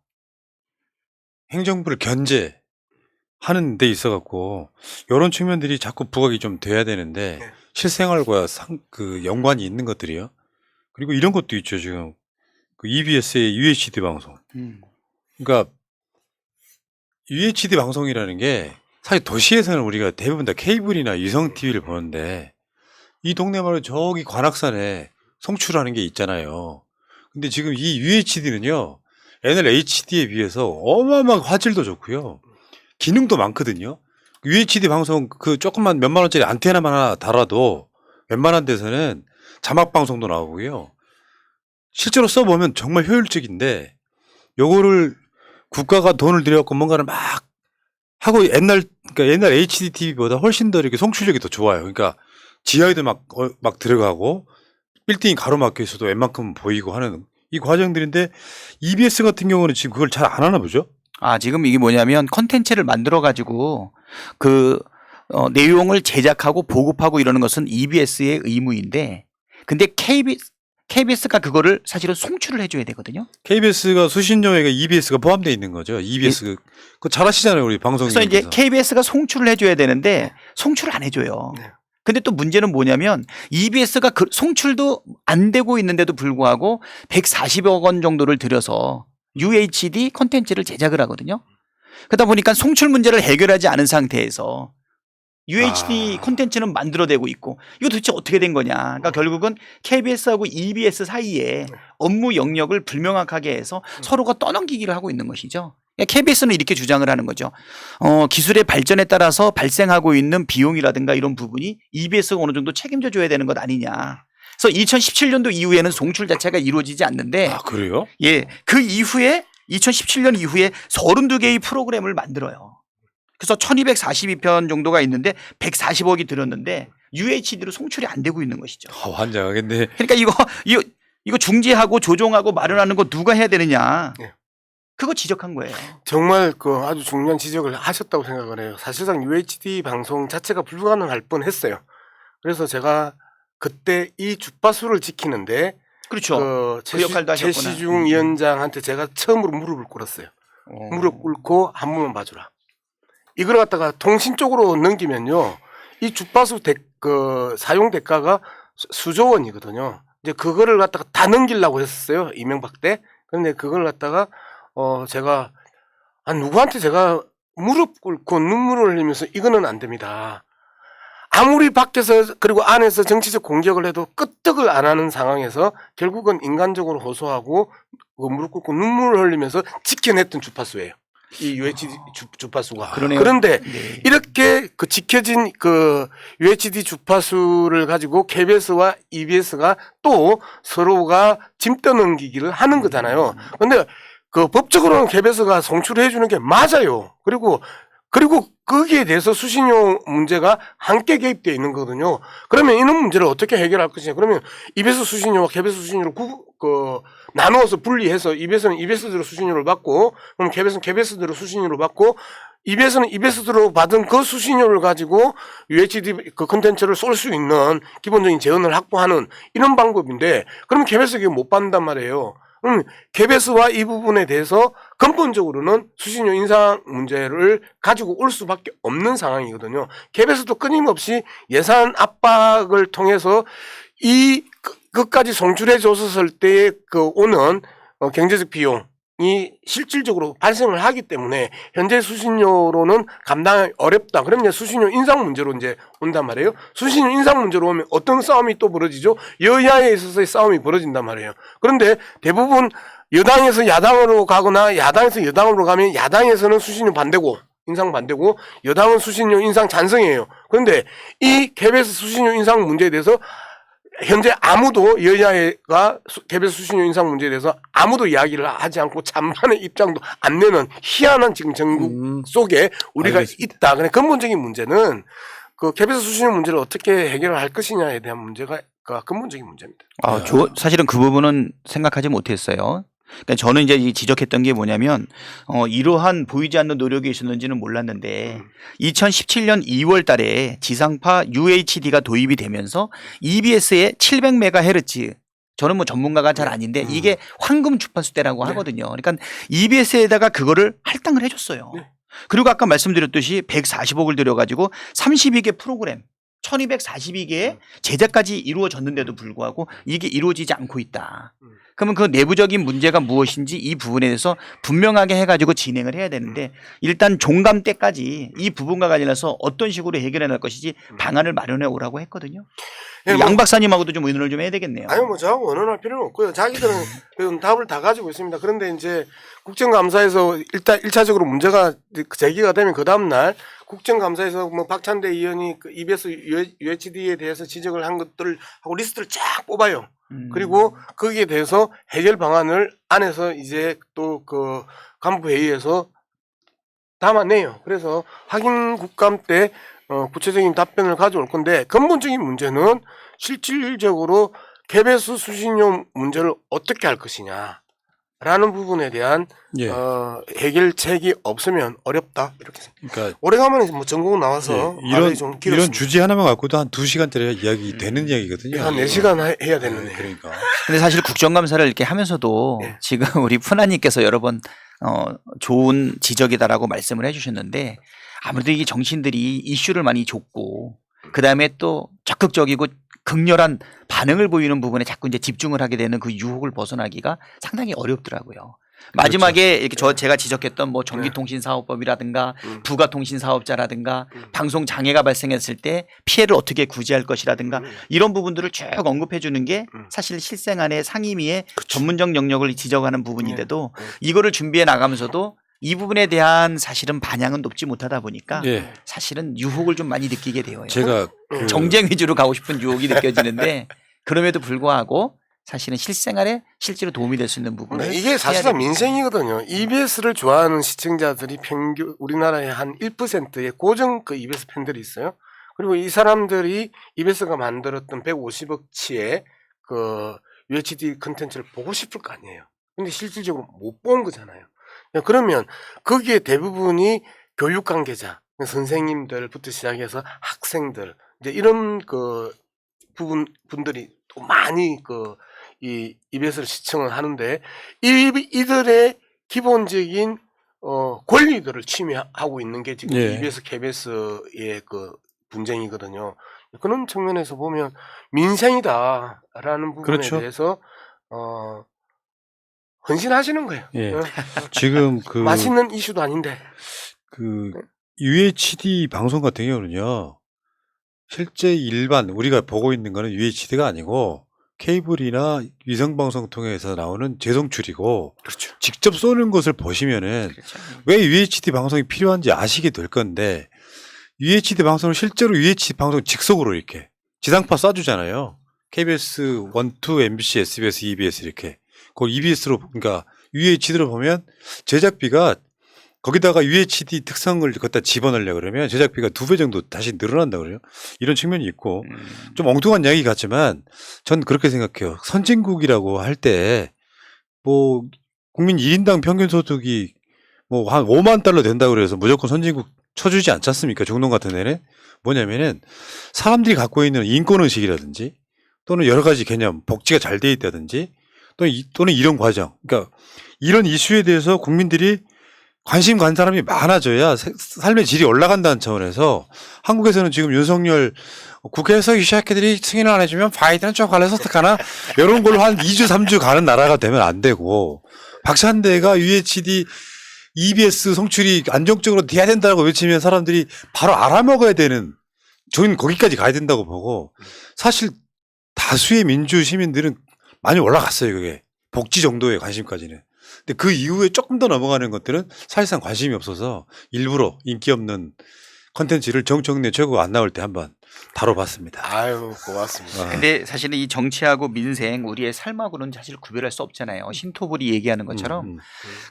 행정부를 견제하는 데 있어갖고 이런 측면들이 자꾸 부각이 좀 돼야 되는데 네. 실생활과 연관이 있는 것들이요. 그리고 이런 것도 있죠. 지금 EBS의 UHD 방송. 그러니까 UHD 방송이라는 게 사실 도시에서는 우리가 대부분 다 케이블이나 유성 TV를 보는데 이 동네 말로 저기 관악산에 송출하는 게 있잖아요. 근데 지금 이 UHD는요 옛날 HD에 비해서 어마어마한 화질도 좋고요, 기능도 많거든요. UHD 방송 조금만 몇만 원짜리 안테나만 하나 달아도 웬만한 데서는 자막 방송도 나오고요. 실제로 써보면 정말 효율적인데 요거를 국가가 돈을 들여갖고 뭔가를 막 하고 그러니까 옛날 HD TV보다 훨씬 더 이렇게 송출력이 더 좋아요. 그러니까 지하에도 막 들어가고 빌딩이 가로막혀 있어도 웬만큼 보이고 하는 이 과정들인데 EBS 같은 경우는 지금 그걸 잘 안 하나 보죠? 지금 이게 뭐냐면 컨텐츠를 만들어 가지고 내용을 제작하고 보급하고 이러는 것은 EBS의 의무인데 근데 KBS가 그거를 사실은 송출을 해줘야 되거든요. KBS가 수신료에 EBS가 포함되어 있는 거죠. EBS 그거 잘 하시잖아요, 우리 방송인께서. 그래서 이제 KBS가 송출을 해줘야 되는데 송출을 안 해줘요. 네. 근데 또 문제는 뭐냐면 EBS가 송출도 안 되고 있는데도 불구하고 140억 원 정도를 들여서 UHD 콘텐츠를 제작을 하거든요. 그러다 보니까 송출 문제를 해결하지 않은 상태에서 UHD 콘텐츠는 만들어내고 있고 이거 도대체 어떻게 된 거냐. 그러니까 결국은 KBS하고 EBS 사이에 업무 영역을 불명확하게 해서 서로가 떠넘기기를 하고 있는 것이죠. KBS는 이렇게 주장을 하는 거죠. 기술의 발전에 따라서 발생하고 있는 비용이라든가 이런 부분이 EBS가 어느 정도 책임져 줘야 되는 것 아니냐. 그래서 2017년도 이후에는 송출 자체가 이루어지지 않는데 아, 그래요? 예, 그 이후에 2017년 이후에 32개의 프로그램을 만들어요. 그래서 1242편 정도가 있는데 140억이 들었는데 UHD로 송출이 안 되고 있는 것이죠. 환장하겠네. 그러니까 이거 중지하고 조정하고 마련하는 거 누가 해야 되느냐. 네. 그거 지적한 거예요. 정말 그 아주 중요한 지적을 하셨다고 생각을 해요. 사실상 UHD 방송 자체가 불가능할 뻔했어요. 그래서 제가 그때 이 주파수를 지키는데 그렇죠. 그 역할도 하셨구나. 최시중 위원장한테 제가 처음으로 무릎을 꿇었어요. 무릎 꿇고 한 번만 봐주라. 이걸 갖다가 통신 쪽으로 넘기면요, 이 주파수 사용 대가가 수조 원이거든요. 이제 그거를 갖다가 다 넘기려고 했었어요, 이명박 때. 그런데 그걸 갖다가 제가 누구한테 제가 무릎 꿇고 눈물을 흘리면서 이거는 안 됩니다. 아무리 밖에서 그리고 안에서 정치적 공격을 해도 끄떡을 안 하는 상황에서 결국은 인간적으로 호소하고 무릎 꿇고 눈물을 흘리면서 지켜냈던 주파수예요. 이 UHD 주파수가. 그러네요. 그런데 네. 이렇게 그 지켜진 그 UHD 주파수를 가지고 KBS와 EBS가 또 서로가 짐 떠넘기기를 하는 거잖아요. 근데 그 법적으로는 KBS가 송출해 주는 게 맞아요. 그리고 거기에 대해서 수신료 문제가 함께 개입되어 있는 거거든요. 그러면 이런 문제를 어떻게 해결할 것이냐. 그러면 EBS 수신료와 KBS 수신료를 나누어서 분리해서 EBS는 EBS대로 수신료를 받고, 그럼 KBS는 KBS대로 수신료를 받고, EBS는 EBS대로 받은 그 수신료를 가지고 UHD 그 콘텐츠를 쏠 수 있는 기본적인 재원을 확보하는 이런 방법인데, 그러면 KBS가 못 받는단 말이에요. KBS와 이 부분에 대해서 근본적으로는 수신료 인상 문제를 가지고 올 수밖에 없는 상황이거든요. KBS도 끊임없이 예산 압박을 통해서 그까지 송출해 줬을 때에 오는 경제적 비용이 실질적으로 발생을 하기 때문에 현재 수신료로는 감당하기 어렵다. 그러면 이제 수신료 인상 문제로 이제 온단 말이에요. 수신료 인상 문제로 오면 어떤 싸움이 또 벌어지죠? 여야에 있어서의 싸움이 벌어진단 말이에요. 그런데 대부분 여당에서 야당으로 가거나 야당에서 여당으로 가면 야당에서는 수신료 반대고 인상 반대고 여당은 수신료 인상 찬성이에요. 그런데 이 KBS 수신료 인상 문제에 대해서 현재 아무도 여야가 KBS 수신료 인상 문제에 대해서 아무도 이야기를 하지 않고 찬반의 입장도 안 내는 희한한 지금 전국 속에 우리가 알겠습니다. 있다. 근데 근본적인 문제는 그 KBS 수신료 문제를 어떻게 해결을 할 것이냐에 대한 문제가 근본적인 문제입니다. 사실은 그 부분은 생각하지 못했어요. 그러니까 저는 이제 지적했던 게 뭐냐면 이러한 보이지 않는 노력이 있었는지는 몰랐는데 2017년 2월 달에 지상파 UHD가 도입이 되면서 EBS의 700MHz, 저는 뭐 전문가가 잘 아닌데 이게 황금 주파수 대라고 하거든요. 그러니까 EBS에다가 그거를 할당을 해줬어요. 네. 그리고 아까 말씀드렸듯이 140억을 들여가지고 32개 프로그램 1242개의 제작까지 이루어졌는데도 불구하고 이게 이루어지지 않고 있다. 그러면 그 내부적인 문제가 무엇인지 이 부분에 대해서 분명하게 해가지고 진행을 해야 되는데 일단 종감 때까지 이 부분과 관련해서 어떤 식으로 해결해 낼 것이지 방안을 마련해 오라고 했거든요. 예, 양 박사님하고도 좀 의논을 좀 해야 되겠네요. 아니 뭐 저하고 의논할 필요는 없고요. 자기들은 그 답을 다 가지고 있습니다. 그런데 이제 국정감사에서 일단 1차적으로 문제가 제기가 되면 그 다음 날 국정감사에서 뭐 박찬대 의원이 그 EBS UHD에 대해서 지적을 한 것들을 하고 리스트를 쫙 뽑아요. 그리고 거기에 대해서 해결 방안을 안에서 이제 또 그 간부 회의에서 담아내요. 그래서 확인 국감 때 구체적인 답변을 가져올 건데 근본적인 문제는 실질적으로 KBS 수신료 문제를 어떻게 할 것이냐라는 부분에 대한 예. 해결책이 없으면 어렵다 이렇게 생각합니다. 그러니까 오래간만에 뭐 전국 나와서 예, 좀 이런 길었습니다. 주제 하나만 갖고도 한 2시간짜리가 이야기 되는 이야기거든요. 한 4시간 해야 되는데. 그러니까. 근데 사실 국정감사를 이렇게 하면서도 네. 지금 우리 푸나님께서 여러 번 좋은 지적이다라고 말씀을 해주셨는데 아무래도 이 정치인들이 이슈를 많이 줬고 그 다음에 또 적극적이고 극렬한 반응을 보이는 부분에 자꾸 이제 집중을 하게 되는 그 유혹을 벗어나기가 상당히 어렵더라고요. 마지막에 이렇게 제가 지적했던 뭐 전기통신사업법이라든가 부가통신사업자라든가 방송 장애가 발생했을 때 피해를 어떻게 구제할 것이라든가 이런 부분들을 쭉 언급해 주는 게 사실 실생활의 상임위의 전문적 영역을 지적하는 부분인데도 이거를 준비해 나가면서도 이 부분에 대한 사실은 반향은 높지 못하다 보니까 예. 사실은 유혹을 좀 많이 느끼게 돼요. 제가 정쟁 위주로 가고 싶은 유혹이 느껴지는데 그럼에도 불구하고 사실은 실생활에 실제로 도움이 될 수 있는 부분을 네, 이게 사실은 민생이거든요. EBS를 좋아하는 시청자들이 평균 우리나라에 한 1%의 고정 그 EBS 팬들이 있어요. 그리고 이 사람들이 EBS가 만들었던 150억치의 그 UHD 컨텐츠를 보고 싶을 거 아니에요. 근데 실질적으로 못 본 거잖아요. 그러면 거기에 대부분이 교육 관계자, 선생님들부터 시작해서 학생들 이제 이런 그 분들이 또 많이 이 EBS를 시청을 하는데 이들의 기본적인 권리들을 침해하고 있는 게 지금 예. EBS, KBS의 그 분쟁이거든요. 그런 측면에서 보면 민생이다라는 부분에 그렇죠. 대해서 헌신하시는 거예요. 예. 지금 맛있는 이슈도 아닌데. 그 UHD 방송 같은 경우는요. 실제 일반 우리가 보고 있는 거는 UHD가 아니고 케이블이나 위성방송 통해서 나오는 재송출이고 그렇죠. 직접 쏘는 것을 보시면은 그렇죠. 왜 UHD 방송이 필요한지 아시게 될 건데 UHD 방송을 실제로 UHD 방송 직속으로 이렇게 지상파 쏴주잖아요. KBS 1, 2, MBC, SBS, EBS 이렇게. 그 EBS로 그러니까 UHD로 보면 제작비가 거기다가 UHD 특성을 갖다 집어넣으려고 그러면 제작비가 2배 정도 다시 늘어난다 그래요. 이런 측면이 있고 좀 엉뚱한 이야기 같지만 전 그렇게 생각해요. 선진국이라고 할 때 뭐 국민 1인당 평균 소득이 뭐 한 5만 달러 된다고 그래서 무조건 선진국 쳐주지 않지 않습니까? 중동 같은 데는 뭐냐면은 사람들이 갖고 있는 인권의식이라든지 또는 여러 가지 개념, 복지가 잘 돼 있다든지 또는 이런 과정. 그러니까 이런 이슈에 대해서 국민들이 관심 간 사람이 많아져야 삶의 질이 올라간다는 차원에서 한국에서는 지금 윤석열 국회에서 이 새끼들이 승인을 안 해주면 바이든은 좀 갈래서 어떡하나 이런 걸로 한 2주 3주 가는 나라가 되면 안 되고 박찬대가 UHD EBS 송출이 안정적으로 돼야 된다고 외치면 사람들이 바로 알아먹어야 되는 저희는 거기까지 가야 된다고 보고 사실 다수의 민주 시민들은 많이 올라갔어요. 그게 복지 정도의 관심까지는. 근데 그 이후에 조금 더 넘어가는 것들은 사실상 관심이 없어서 일부러 인기 없는 컨텐츠를 정청래 최고가 안 나올 때 한번 다뤄봤습니다. 아유 고맙습니다. 근데 사실은 이 정치하고 민생 우리의 삶하고는 사실 구별할 수 없잖아요. 신토불이 얘기하는 것처럼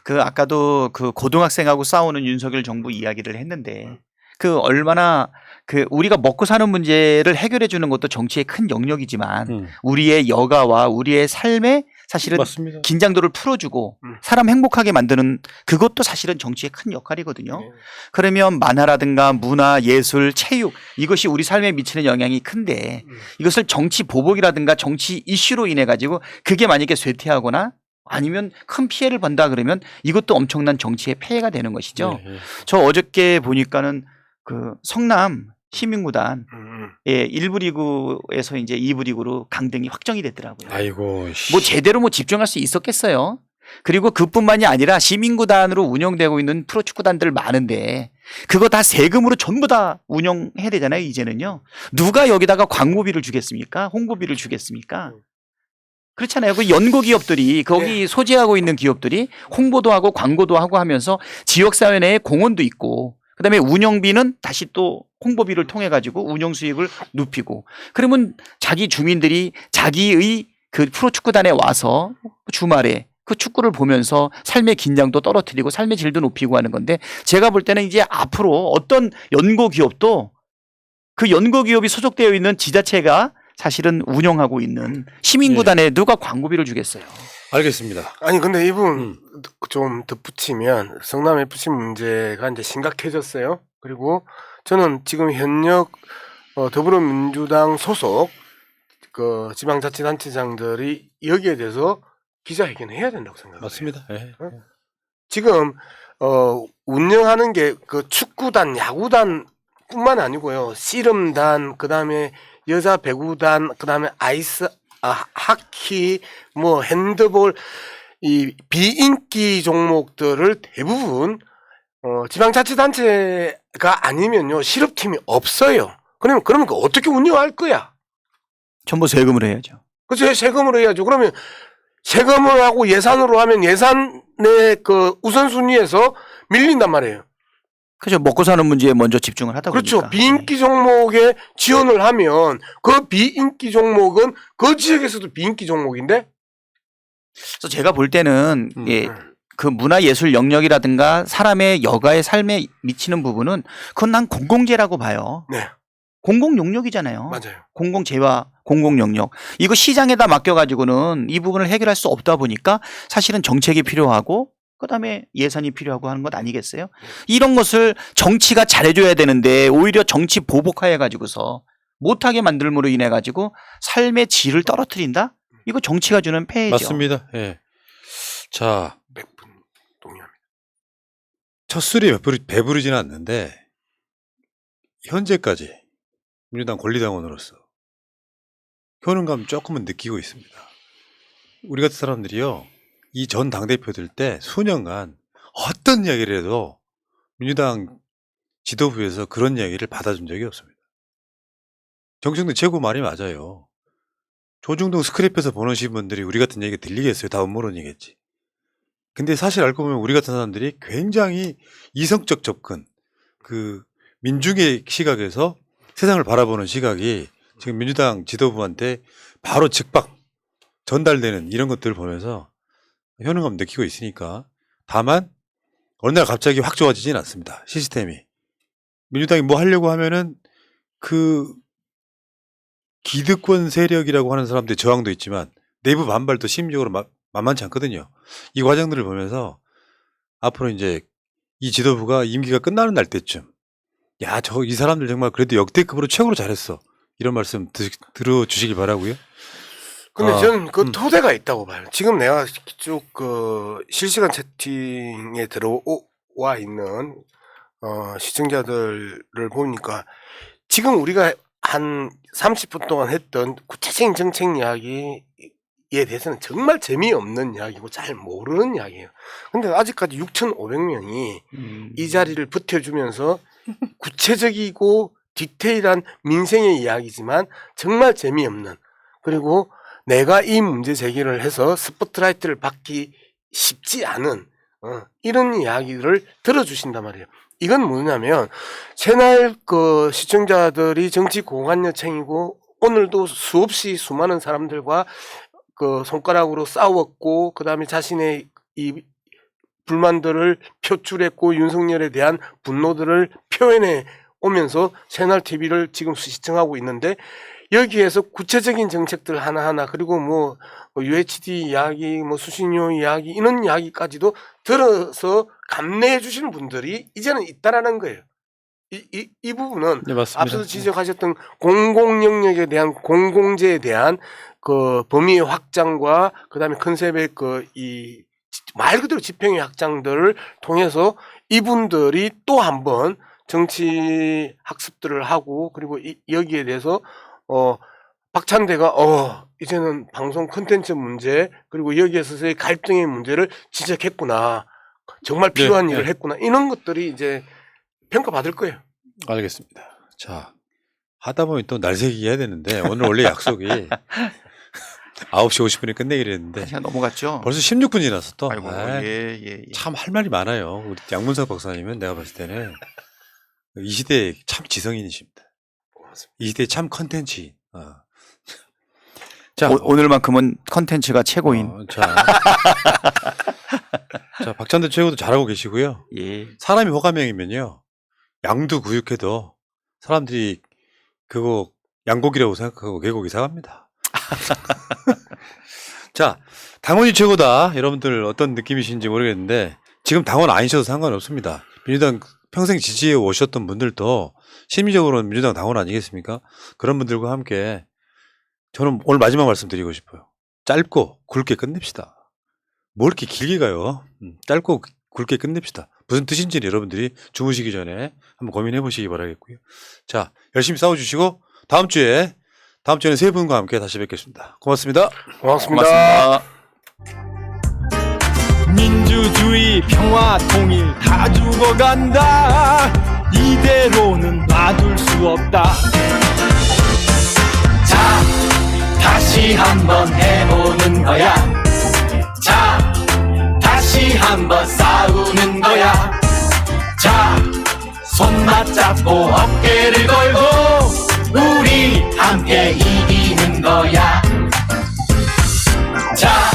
그 아까도 그 고등학생하고 싸우는 윤석열 정부 이야기를 했는데 그 얼마나 그 우리가 먹고 사는 문제를 해결해 주는 것도 정치의 큰 영역이지만 우리의 여가와 우리의 삶에 사실은 맞습니다. 긴장도를 풀어주고 사람 행복하게 만드는 그것도 사실은 정치의 큰 역할이거든요. 네. 그러면 만화라든가 문화, 예술, 체육 이것이 우리 삶에 미치는 영향이 큰데 이것을 정치 보복이라든가 정치 이슈로 인해 가지고 그게 만약에 쇠퇴하거나 아니면 큰 피해를 본다 그러면 이것도 엄청난 정치의 폐해가 되는 것이죠. 예, 예. 저 어저께 보니까는 그 성남 시민구단 예, 1부 리그에서 이제 2부 리그로 강등이 확정이 됐더라고요. 아이고. 뭐 제대로 뭐 집중할 수 있었겠어요. 그리고 그뿐만이 아니라 시민구단으로 운영되고 있는 프로축구단들 많은데 그거 다 세금으로 전부 다 운영해야 되잖아요. 이제는요. 누가 여기다가 광고비를 주겠습니까? 홍보비를 주겠습니까? 그렇잖아요. 그 연구 기업들이 거기 소재하고 있는 기업들이 홍보도 하고 광고도 하고 하면서 지역사회 내에 공헌도 있고 그다음에 운영비는 다시 또 홍보비를 통해 가지고 운영 수익을 눕히고 그러면 자기 주민들이 자기의 그 프로축구단에 와서 주말에 그 축구를 보면서 삶의 긴장도 떨어뜨리고 삶의 질도 높이고 하는 건데 제가 볼 때는 이제 앞으로 어떤 연구 기업도 그 연구 기업이 소속되어 있는 지자체가 사실은 운영하고 있는 시민구단에 누가 광고비를 주겠어요. 알겠습니다. 아니 근데 이분 좀 덧붙이면 성남 FC 문제가 이제 심각해졌어요. 그리고 저는 지금 현역 더불어민주당 소속 그 지방자치단체장들이 여기에 대해서 기자회견을 해야 된다고 생각해요. 맞습니다. 예. 지금 운영하는 게 그 축구단, 야구단뿐만 아니고요. 씨름단, 그다음에 여자 배구단, 그다음에 하키, 뭐 핸드볼 이 비인기 종목들을 대부분 지방자치단체가 아니면요 실업팀이 없어요. 그러면 어떻게 운영할 거야? 전부 세금을 해야죠. 그래서 세금으로 해야죠. 그러면 세금을 하고 예산으로 하면 예산의 그 우선순위에서 밀린단 말이에요. 그죠. 먹고 사는 문제에 먼저 집중을 하다 보니까. 그렇죠. 비인기 종목에 지원을 하면 그 비인기 종목은 그 지역에서도 비인기 종목인데. 그래서 제가 볼 때는 예, 그 문화예술 영역이라든가 사람의 여가의 삶에 미치는 부분은 그건 난 공공재라고 봐요. 네. 공공 용역이잖아요. 맞아요. 공공재와 공공 영역. 이거 시장에다 맡겨가지고는 이 부분을 해결할 수 없다 보니까 사실은 정책이 필요하고 그다음에 예산이 필요하고 하는 것 아니겠어요? 이런 것을 정치가 잘해줘야 되는데 오히려 정치 보복화해가지고서 못하게 만들므로 인해 가지고 삶의 질을 떨어뜨린다? 이거 정치가 주는 폐해죠. 맞습니다. 예. 자, 100분 동의합니다. 첫 술이 배부르지는 않는데 현재까지 민주당 권리당원으로서 효능감 조금은 느끼고 있습니다. 우리 같은 사람들이요, 이 전 당대표들 때 수년간 어떤 이야기를 해도 민주당 지도부에서 그런 이야기를 받아준 적이 없습니다. 정청래 최고 말이 맞아요. 조중동 스크랩에서 보내신 분들이 우리 같은 얘기 들리겠어요? 다 음모론이겠지. 근데 사실 알고 보면 우리 같은 사람들이 굉장히 이성적 접근, 그 민중의 시각에서 세상을 바라보는 시각이 지금 민주당 지도부한테 바로 즉박 전달되는 이런 것들을 보면서 효능감 느끼고 있으니까. 다만 어느 날 갑자기 확 좋아지진 않습니다. 시스템이. 민주당이 뭐 하려고 하면은 그 기득권 세력이라고 하는 사람들의 저항도 있지만 내부 반발도 심리적으로 만만치 않거든요. 이 과정들을 보면서 앞으로 이제 이 지도부가 임기가 끝나는 날 때쯤, 야, 이 사람들 정말 그래도 역대급으로 최고로 잘했어, 이런 말씀 들어주시기 바라고요. 근데 저는 그 토대가 있다고 봐요. 지금 내가 쭉 그 실시간 채팅에 들어와 있는 시청자들을 보니까 지금 우리가 한 30분 동안 했던 구체적인 정책 이야기에 대해서는 정말 재미없는 이야기고 잘 모르는 이야기예요. 근데 아직까지 6,500명이 이 자리를 버텨주면서 구체적이고 디테일한 민생의 이야기지만 정말 재미없는, 그리고 내가 이 문제 제기를 해서 스포트라이트를 받기 쉽지 않은 이런 이야기를 들어주신단 말이에요. 이건 뭐냐면 새날 그 시청자들이 정치 고관여층이고 오늘도 수없이 수많은 사람들과 그 손가락으로 싸웠고 그다음에 자신의 이 불만들을 표출했고 윤석열에 대한 분노들을 표현해 오면서 새날 TV를 지금 시청하고 있는데, 여기에서 구체적인 정책들 하나하나, 그리고 뭐 UHD 이야기, 뭐 수신료 이야기, 이런 이야기까지도 들어서 감내해 주시는 분들이 이제는 있다라는 거예요. 이 부분은 네, 맞습니다. 앞서서 지적하셨던 공공 영역에 대한, 공공재에 대한 그 범위의 확장과 그다음에 컨셉의 그 이 말 그대로 집행의 확장들을 통해서 이분들이 또 한번 정치 학습들을 하고, 그리고 여기에 대해서 박찬대가 이제는 방송 콘텐츠 문제, 그리고 여기에서의 갈등의 문제를 지적했구나, 정말 필요한 네, 일을 했구나, 이런 것들이 이제 평가받을 거예요. 알겠습니다. 자, 하다 보면 또 날새기 해야 되는데 오늘 원래 약속이 9시 50분에 끝내기로 했는데 시간 넘어갔죠. 벌써 16분 지났어 또. 아이고, 아이, 예. 참 할 말이 많아요. 우리 양문석 박사님은 내가 봤을 때는 이 시대의 참 지성인이십니다. 이 시대의 참 컨텐츠. 자, 오늘만큼은 컨텐츠가 최고인. 자, 박찬대 최고도 잘하고 계시고요. 예. 사람이 호감형이면요, 양도 구육해도 사람들이 그거 양고기라고 생각하고 개고기 사갑니다. 자, 당원이 최고다. 여러분들 어떤 느낌이신지 모르겠는데 지금 당원 아니셔도 상관없습니다. 민주당 평생 지지해 오셨던 분들도 심리적으로는 민주당 당원 아니겠습니까? 그런 분들과 함께 저는 오늘 마지막 말씀드리고 싶어요. 짧고 굵게 끝냅시다. 뭘 이렇게 길게 가요? 짧고 굵게 끝냅시다. 무슨 뜻인지는 여러분들이 주무시기 전에 한번 고민해 보시기 바라겠고요. 자, 열심히 싸워주시고 다음 주에는 세 분과 함께 다시 뵙겠습니다. 고맙습니다. 고맙습니다. 고맙습니다. 민주주의 평화 통일 다 죽어간다. 이대로는 놔둘 수 없다. 자, 다시 한번 해보는 거야. 자, 다시 한번 싸우는 거야. 자, 손 맞잡고 어깨를 걸고 우리 함께 이기는 거야. 자,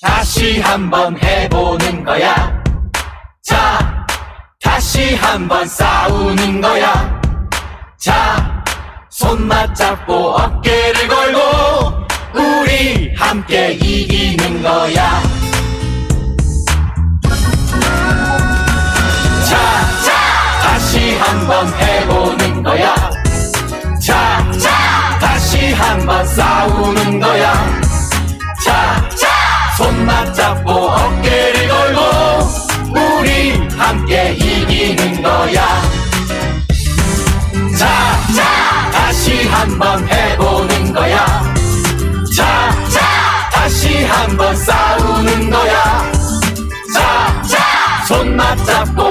다시 한번 해보는 거야. 자, 다시 한번 싸우는 거야. 자, 손 맞잡고 어깨를 걸고 우리 함께 이기는 거야. 자, 다시 한번 해보는 거야. 자, 다시 한번 싸우는 거야. 자, 손 맞잡고 어깨를 걸고 우리 함께 이기는 거야. 자, 다시 한번 해보는 거야. 자, 다시 한번 싸우는 거야. 자, 손 맞잡고